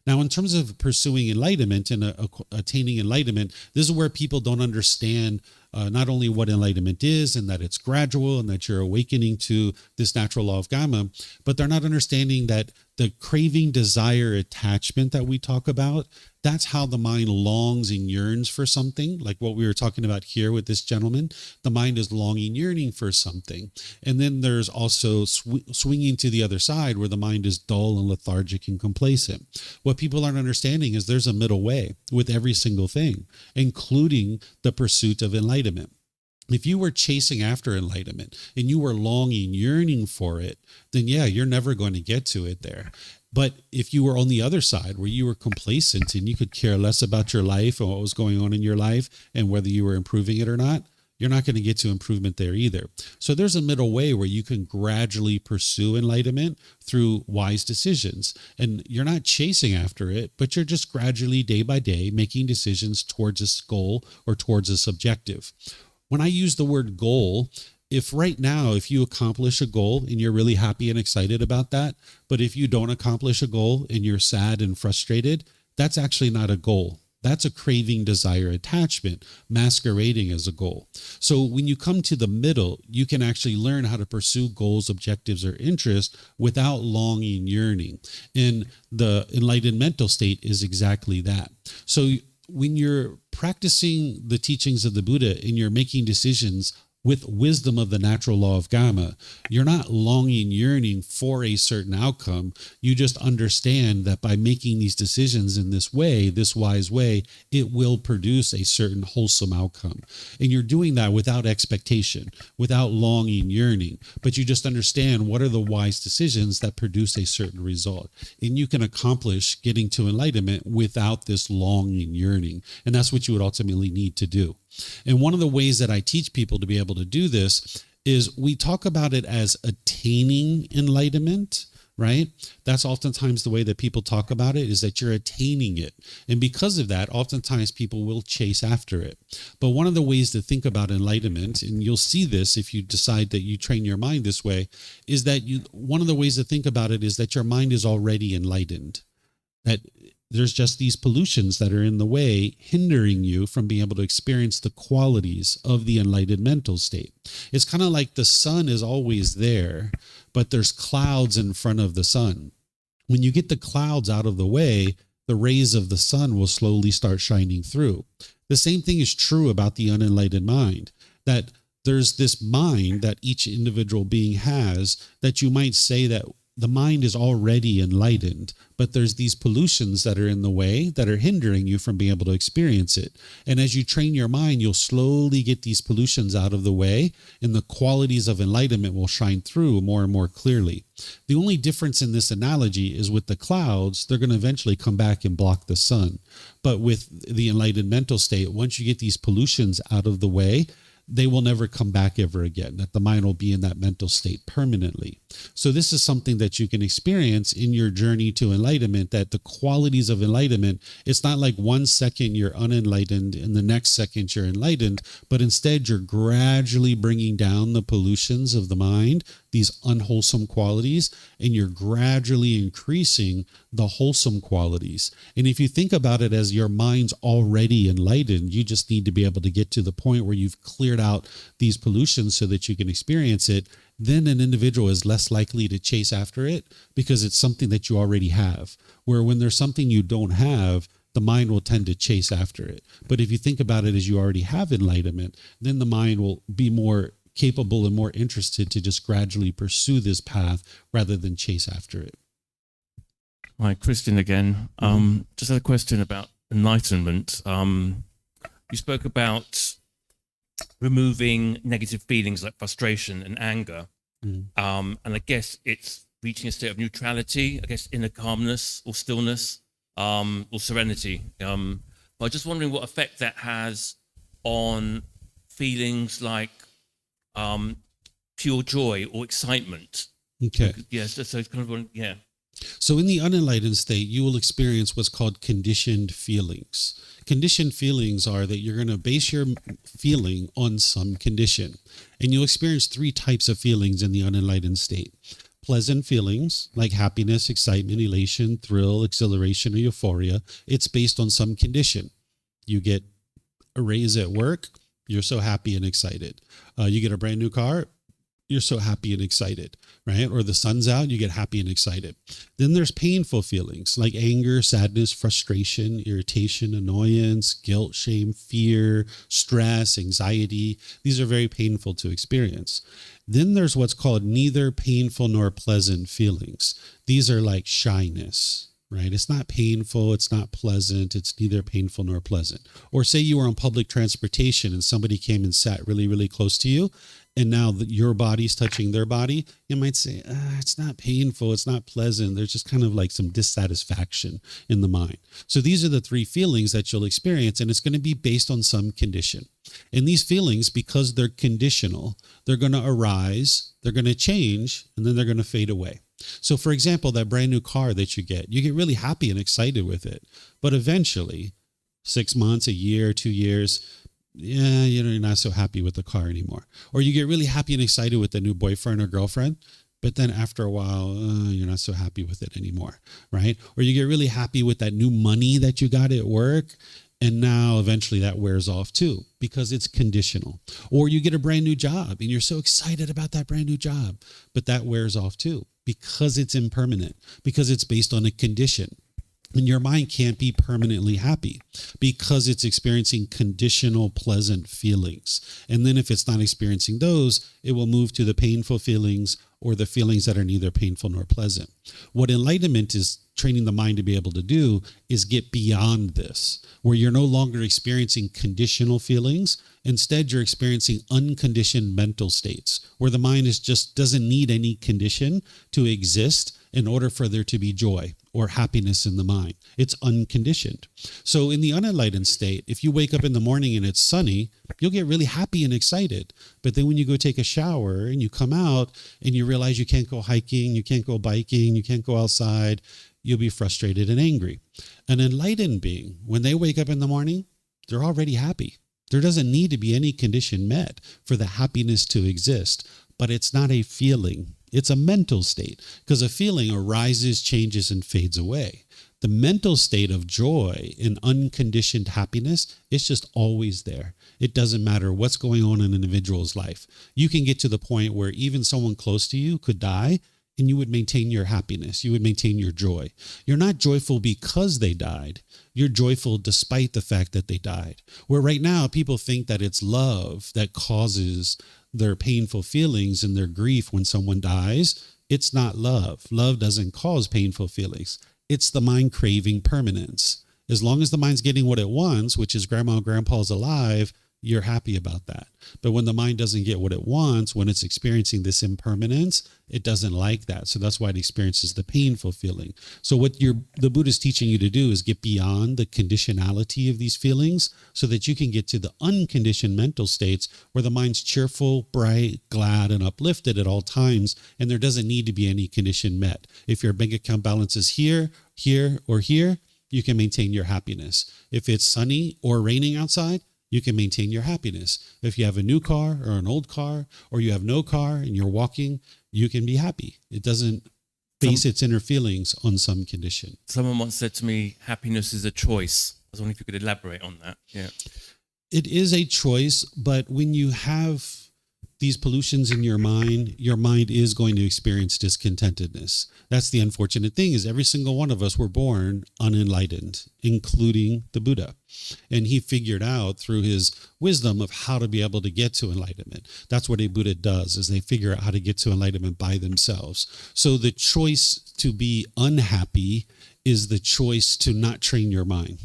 Now, in terms of pursuing enlightenment and attaining enlightenment, this is where people don't understand not only what enlightenment is and that it's gradual and that you're awakening to this natural law of karma, but they're not understanding that the craving, desire, attachment that we talk about, that's how the mind longs and yearns for something, like what we were talking about here with this gentleman. The mind is longing, yearning for something. And then there's also swinging to the other side, where the mind is dull and lethargic and complacent. What people aren't understanding is there's a middle way with every single thing, including the pursuit of enlightenment. If you were chasing after enlightenment and you were longing, yearning for it, then yeah, you're never going to get to it there. But if you were on the other side, where you were complacent and you could care less about your life and what was going on in your life and whether you were improving it or not, you're not going to get to improvement there either. So there's a middle way where you can gradually pursue enlightenment through wise decisions. And you're not chasing after it, but you're just gradually, day by day, making decisions towards this goal or towards this objective. When I use the word goal, if right now, if you accomplish a goal and you're really happy and excited about that, but if you don't accomplish a goal and you're sad and frustrated, that's actually not a goal. That's a craving, desire, attachment masquerading as a goal. So when you come to the middle, you can actually learn how to pursue goals, objectives, or interests without longing, yearning. And the enlightened mental state is exactly that. So when you're practicing the teachings of the Buddha and you're making decisions with wisdom of the natural law of karma, you're not longing, yearning for a certain outcome. You just understand that by making these decisions in this way, this wise way, it will produce a certain wholesome outcome. And you're doing that without expectation, without longing, yearning, but you just understand what are the wise decisions that produce a certain result. And you can accomplish getting to enlightenment without this longing, yearning. And that's what you would ultimately need to do. And one of the ways that I teach people to be able to do this is we talk about it as attaining enlightenment, right? That's oftentimes the way that people talk about it, is that you're attaining it. And because of that, oftentimes people will chase after it. But one of the ways to think about enlightenment, and you'll see this if you decide that you train your mind this way, is that one of the ways to think about it is that your mind is already enlightened. That there's just these pollutions that are in the way, hindering you from being able to experience the qualities of the enlightened mental state. It's kind of like the sun is always there, but there's clouds in front of the sun. When you get the clouds out of the way, the rays of the sun will slowly start shining through. The same thing is true about the unenlightened mind, that there's this mind that each individual being has that you might say that the mind is already enlightened, but there's these pollutions that are in the way that are hindering you from being able to experience it. And as you train your mind, you'll slowly get these pollutions out of the way, and the qualities of enlightenment will shine through more and more clearly. The only difference in this analogy is with the clouds, they're going to eventually come back and block the sun. But with the enlightened mental state, once you get these pollutions out of the way, they will never come back ever again, that the mind will be in that mental state permanently. So this is something that you can experience in your journey to enlightenment, that the qualities of enlightenment, it's not like 1 second you're unenlightened and the next second you're enlightened, but instead you're gradually bringing down the pollutions of the mind, these unwholesome qualities, and you're gradually increasing the wholesome qualities. And if you think about it as your mind's already enlightened, you just need to be able to get to the point where you've cleared out these pollutions so that you can experience it. Then an individual is less likely to chase after it because it's something that you already have. Where when there's something you don't have, the mind will tend to chase after it. But if you think about it as you already have enlightenment, then the mind will be more capable and more interested to just gradually pursue this path rather than chase after it. Hi, Christian again. Just had a question about enlightenment. You spoke about removing negative feelings like frustration and anger. And I guess it's reaching a state of neutrality, I guess inner calmness or stillness or serenity. But I'm just wondering what effect that has on feelings like pure joy or excitement. Okay. Yes, so it's kind of, yeah. So in the unenlightened state, you will experience what's called conditioned feelings. Conditioned feelings are that you're going to base your feeling on some condition. And you'll experience 3 types of feelings in the unenlightened state. Pleasant feelings like happiness, excitement, elation, thrill, exhilaration, or euphoria. It's based on some condition. You get a raise at work, you're so happy and excited. You get a brand new car, you're so happy and excited, right? Or the sun's out, you get happy and excited. Then there's painful feelings like anger, sadness, frustration, irritation, annoyance, guilt, shame, fear, stress, anxiety. These are very painful to experience. Then there's what's called neither painful nor pleasant feelings. These are like shyness, right? It's not painful, it's not pleasant, it's neither painful nor pleasant. Or say you were on public transportation and somebody came and sat really, really close to you, and now that your body's touching their body, you might say, it's not painful, it's not pleasant. There's just kind of like some dissatisfaction in the mind. So these are the 3 feelings that you'll experience, and it's going to be based on some condition. And these feelings, because they're conditional, they're going to arise, they're going to change, and then they're going to fade away. So for example, that brand new car that you get really happy and excited with it. But eventually, 6 months, a year, 2 years, you're not so happy with the car anymore. Or you get really happy and excited with the new boyfriend or girlfriend, but then after a while, you're not so happy with it anymore, right? Or you get really happy with that new money that you got at work, and now eventually that wears off too because it's conditional. Or you get a brand new job and you're so excited about that brand new job, but that wears off too because it's impermanent, because it's based on a condition. And your mind can't be permanently happy because it's experiencing conditional pleasant feelings. And then if it's not experiencing those, it will move to the painful feelings or the feelings that are neither painful nor pleasant. What enlightenment is training the mind to be able to do is get beyond this, where you're no longer experiencing conditional feelings. Instead, you're experiencing unconditioned mental states, where the mind is just doesn't need any condition to exist in order for there to be joy or happiness in the mind. It's unconditioned. So in the unenlightened state, if you wake up in the morning and it's sunny, you'll get really happy and excited. But then when you go take a shower and you come out and you realize you can't go hiking, you can't go biking, you can't go outside, you'll be frustrated and angry. An enlightened being, when they wake up in the morning, they're already happy. There doesn't need to be any condition met for the happiness to exist, but it's not a feeling. It's a mental state, because a feeling arises, changes, and fades away. The mental state of joy and unconditioned happiness is just always there. It doesn't matter what's going on in an individual's life. You can get to the point where even someone close to you could die, and you would maintain your happiness. You would maintain your joy. You're not joyful because they died. You're joyful despite the fact that they died. Where right now people think that it's love that causes their painful feelings and their grief when someone dies. it's not love. Love doesn't cause painful feelings. It's the mind craving permanence. As long as the mind's getting what it wants, which is grandma and grandpa's alive, you're happy about that. But when the mind doesn't get what it wants, when it's experiencing this impermanence, it doesn't like that. So that's why it experiences the painful feeling. So what the Buddha is teaching you to do is get beyond the conditionality of these feelings so that you can get to the unconditioned mental states where the mind's cheerful, bright, glad, and uplifted at all times, and there doesn't need to be any condition met. If your bank account balance is here, or here, you can maintain your happiness. If it's sunny or raining outside, you can maintain your happiness. If you have a new car or an old car, or you have no car and you're walking, you can be happy. It doesn't base its inner feelings on some condition. Someone once said to me, happiness is a choice. I was wondering if you could elaborate on that. Yeah. It is a choice, but when you have these pollutions in your mind is going to experience discontentedness. That's the unfortunate thing, is every single one of us were born unenlightened, including the Buddha. And he figured out through his wisdom of how to be able to get to enlightenment. That's what a Buddha does, is they figure out how to get to enlightenment by themselves. So the choice to be unhappy is the choice to not train your mind,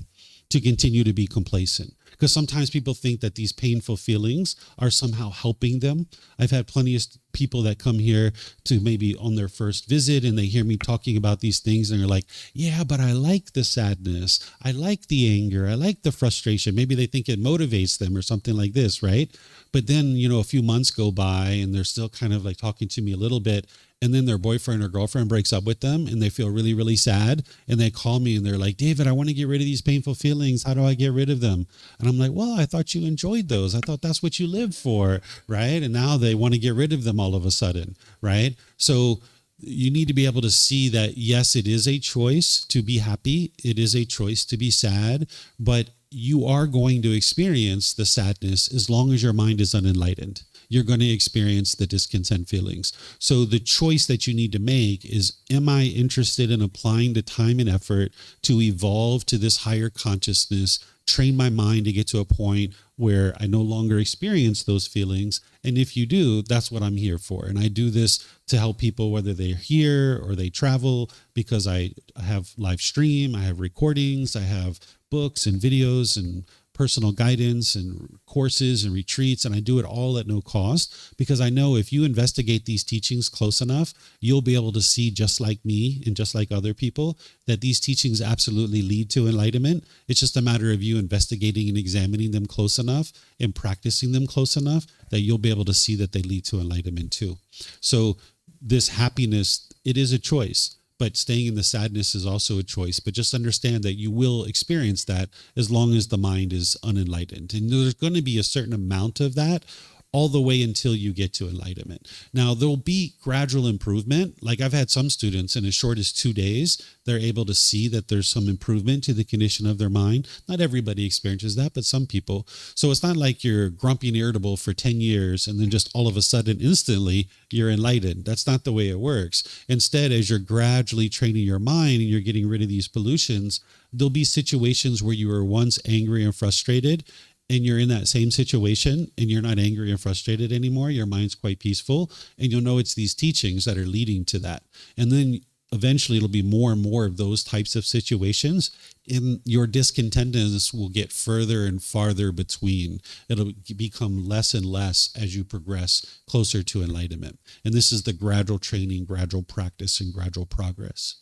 to continue to be complacent. Because sometimes people think that these painful feelings are somehow helping them. I've had plenty of people that come here to maybe on their first visit and they hear me talking about these things and they're like, yeah, but I like the sadness. I like the anger. I like the frustration. Maybe they think it motivates them or something like this, right? But then, a few months go by and they're still kind of like talking to me a little bit. And then their boyfriend or girlfriend breaks up with them and they feel really, really sad. And they call me and they're like, David, I want to get rid of these painful feelings. How do I get rid of them? And I'm like, well, I thought you enjoyed those. I thought that's what you lived for, right? And now they want to get rid of them all of a sudden, right? So you need to be able to see that, yes, it is a choice to be happy. It is a choice to be sad, but you are going to experience the sadness as long as your mind is unenlightened. You're going to experience the discontent feelings. So the choice that you need to make is, am I interested in applying the time and effort to evolve to this higher consciousness, train my mind to get to a point where I no longer experience those feelings? And if you do, that's what I'm here for. And I do this to help people, whether they're here or they travel, because I have live stream, I have recordings, I have books and videos and personal guidance and courses and retreats, and I do it all at no cost, because I know if you investigate these teachings close enough, you'll be able to see, just like me and just like other people, that these teachings absolutely lead to enlightenment. It's just a matter of you investigating and examining them close enough and practicing them close enough that you'll be able to see that they lead to enlightenment too. So this happiness, it is a choice. But staying in the sadness is also a choice. But just understand that you will experience that as long as the mind is unenlightened. And there's going to be a certain amount of that all the way until you get to enlightenment. Now, there'll be gradual improvement. Like I've had some students in as short as 2 days, they're able to see that there's some improvement to the condition of their mind. Not everybody experiences that, but some people. So it's not like you're grumpy and irritable for 10 years and then just all of a sudden, instantly, you're enlightened. That's not the way it works. Instead, as you're gradually training your mind and you're getting rid of these pollutions, there'll be situations where you were once angry and frustrated, and you're in that same situation and you're not angry and frustrated anymore. Your mind's quite peaceful, and you'll know it's these teachings that are leading to that. And then eventually it'll be more and more of those types of situations, and your discontentedness will get further and farther between. It'll become less and less as you progress closer to enlightenment. And this is the gradual training, gradual practice, and gradual progress.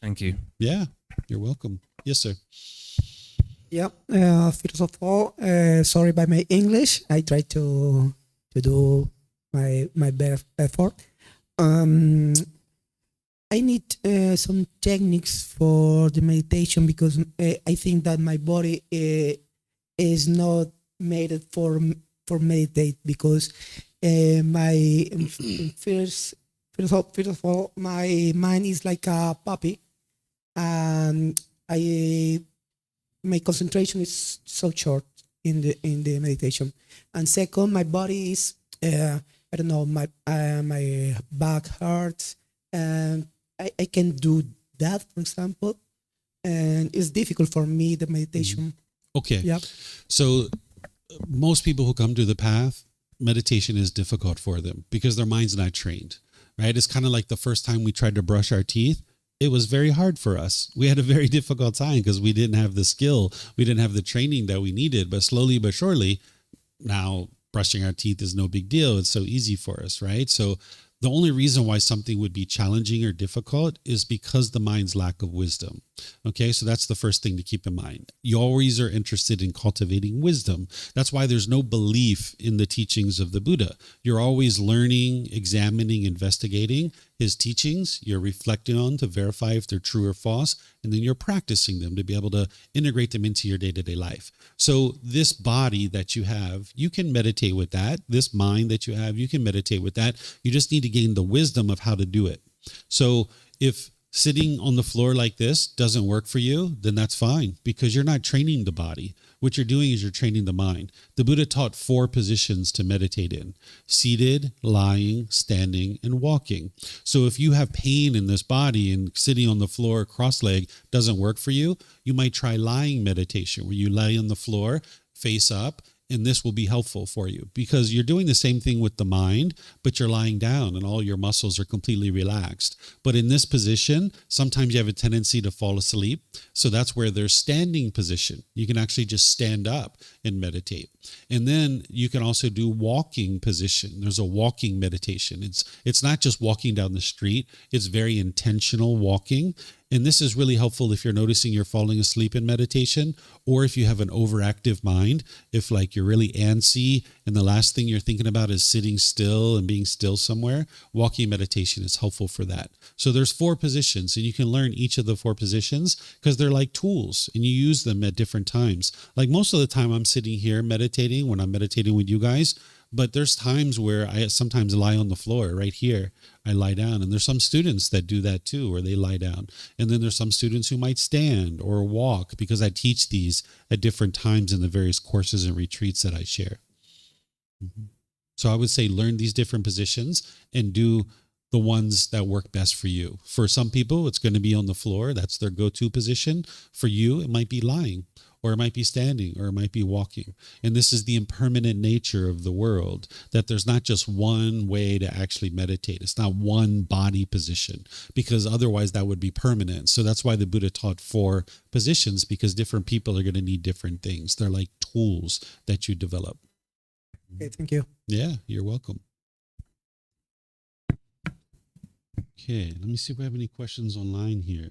Thank you. Yeah, you're welcome. Yes, sir. Yeah. First of all, sorry by my English. I try to do my best effort. I need some techniques for the meditation, because I think that my body is not made for meditate, because my first of all, my mind is like a puppy, and my concentration is so short in the meditation. And second, my body is I don't know, my back hurts, and I can do that, for example, and it's difficult for me, the meditation. Okay. Yeah. So most people who come to the path, meditation is difficult for them because their mind's not trained. right? It's kind of like the first time we tried to brush our teeth. It was very hard for us. We had a very difficult time because we didn't have the skill. We didn't have the training that we needed. But slowly but surely, now brushing our teeth is no big deal. It's so easy for us, right? So the only reason why something would be challenging or difficult is because the mind's lack of wisdom. Okay, so that's the first thing to keep in mind. You always are interested in cultivating wisdom. That's why there's no belief in the teachings of the Buddha. You're always learning, examining, investigating his teachings. You're reflecting on to verify if they're true or false, and then you're practicing them to be able to integrate them into your day-to-day life. So this body that you have, you can meditate with that. This mind that you have, you can meditate with that. You just need to gain the wisdom of how to do it. So if sitting on the floor like this doesn't work for you, then that's fine, because you're not training the body. What you're doing is you're training the mind. The Buddha taught 4 positions to meditate in: seated, lying, standing, and walking. So if you have pain in this body and sitting on the floor cross-legged doesn't work for you, you might try lying meditation, where you lie on the floor face up, and this will be helpful for you because you're doing the same thing with the mind, but you're lying down and all your muscles are completely relaxed. But in this position, sometimes you have a tendency to fall asleep. So that's where there's standing position. You can actually just stand up and meditate. And then you can also do walking position. There's a walking meditation. It's not just walking down the street. It's very intentional walking. And this is really helpful if you're noticing you're falling asleep in meditation, or if you have an overactive mind, if like you're really antsy and the last thing you're thinking about is sitting still and being still somewhere. Walking meditation is helpful for that. So there's 4 positions, and you can learn each of the 4 positions because they're like tools and you use them at different times. Like most of the time I'm sitting here meditating when I'm meditating with you guys, but there's times where I sometimes lie on the floor right here. I lie down, and there's some students that do that too, where they lie down. And then there's some students who might stand or walk, because I teach these at different times in the various courses and retreats that I share. So I would say learn these different positions and do the ones that work best for you. For some people, it's going to be on the floor. That's their go-to position. For you, it might be lying, or it might be standing, or it might be walking. And this is the impermanent nature of the world, that there's not just one way to actually meditate. It's not one body position, because otherwise that would be permanent. So that's why the Buddha taught 4 positions, because different people are going to need different things. They're like tools that you develop. Okay, thank you. Yeah, you're welcome. Okay, let me see if we have any questions online here.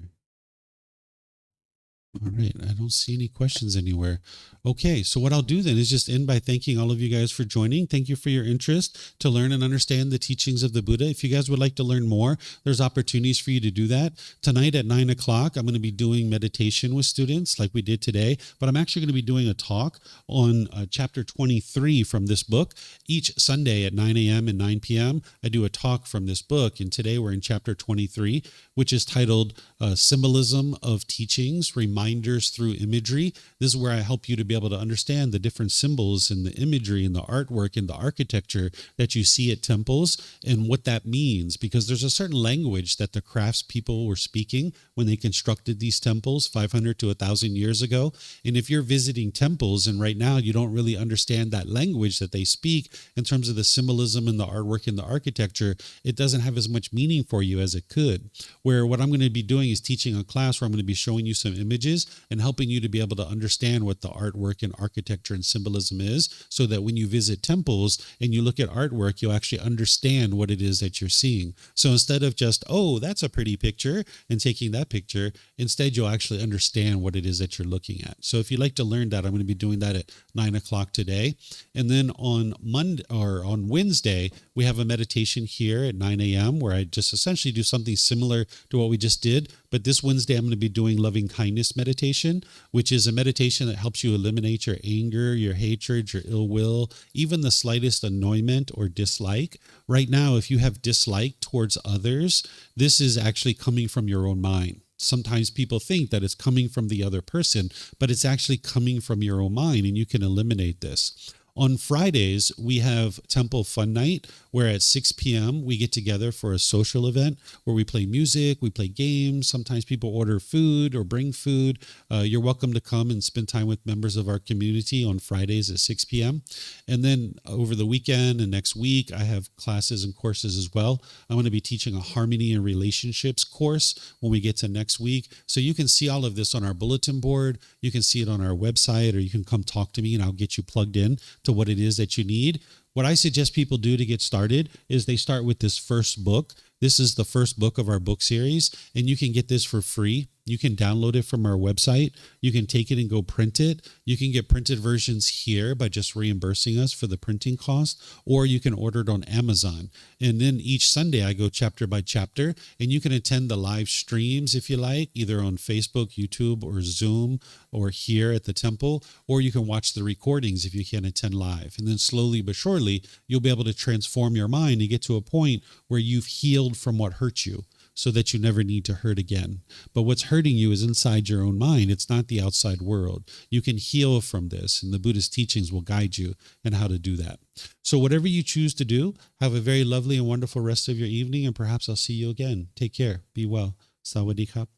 All right, I don't see any questions anywhere. Okay, so what I'll do then is just end by thanking all of you guys for joining. Thank you for your interest to learn and understand the teachings of the Buddha. If you guys would like to learn more, there's opportunities for you to do that. Tonight at 9 o'clock, I'm going to be doing meditation with students like we did today, but I'm actually going to be doing a talk on chapter 23 from this book. Each Sunday at 9 a.m. and 9 p.m., I do a talk from this book, and today we're in chapter 23, which is titled Symbolism of Teachings, Reminders Through Imagery. This is where I help you to be able to understand the different symbols and the imagery and the artwork and the architecture that you see at temples and what that means, because there's a certain language that the craftspeople were speaking when they constructed these temples 500 to 1,000 years ago. And if you're visiting temples and right now you don't really understand that language that they speak in terms of the symbolism and the artwork and the architecture, it doesn't have as much meaning for you as it could. Where what I'm going to be doing is teaching a class where I'm going to be showing you some images and helping you to be able to understand what the artwork and architecture and symbolism is, so that when you visit temples and you look at artwork, you'll actually understand what it is that you're seeing. So instead of just, oh, that's a pretty picture, and taking that picture, instead you'll actually understand what it is that you're looking at. So if you'd like to learn that, I'm going to be doing that at 9 o'clock today. And then on Monday or on Wednesday, we have a meditation here at 9 a.m. where I just essentially do something similar to what we just did. But this Wednesday, I'm going to be doing loving kindness meditation, which is a meditation that helps you eliminate your anger, your hatred, your ill will, even the slightest annoyment or dislike. Right now, if you have dislike towards others, this is actually coming from your own mind. Sometimes people think that it's coming from the other person, but it's actually coming from your own mind, and you can eliminate this. On Fridays, we have Temple Fun Night, where at 6 p.m. we get together for a social event where we play music, we play games. Sometimes people order food or bring food. You're welcome to come and spend time with members of our community on Fridays at 6 p.m. And then over the weekend and next week, I have classes and courses as well. I'm going to be teaching a harmony and relationships course when we get to next week. So you can see all of this on our bulletin board. You can see it on our website, or you can come talk to me and I'll get you plugged in to what it is that you need. What I suggest people do to get started is they start with this first book. This is the first book of our book series, and you can get this for free. You can download it from our website. You can take it and go print it. You can get printed versions here by just reimbursing us for the printing cost, or you can order it on Amazon. And then each Sunday I go chapter by chapter, and you can attend the live streams if you like, either on Facebook, YouTube, or Zoom, or here at the temple, or you can watch the recordings if you can't attend live. And then slowly but surely, you'll be able to transform your mind and get to a point where you've healed from what hurt you, so that you never need to hurt again. But what's hurting you is inside your own mind. It's not the outside world. You can heal from this, and the Buddhist teachings will guide you in how to do that. So whatever you choose to do, have a very lovely and wonderful rest of your evening, and perhaps I'll see you again. Take care. Be well. Sawadee-khap.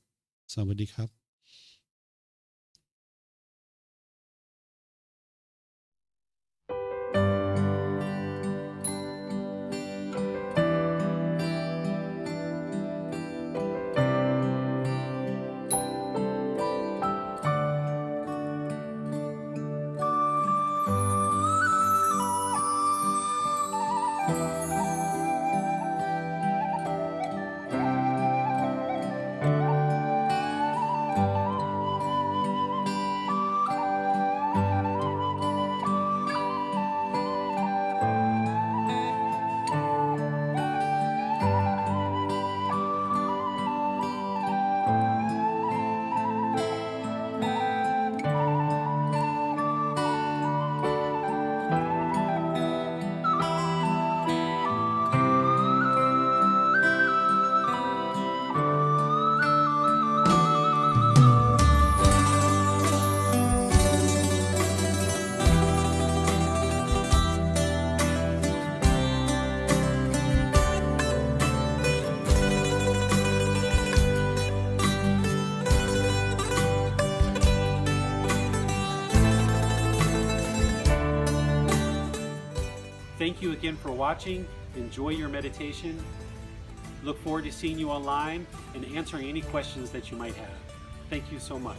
Sawadee-khap. Thank you again for watching. Enjoy your meditation. Look forward to seeing you online and answering any questions that you might have. Thank you so much.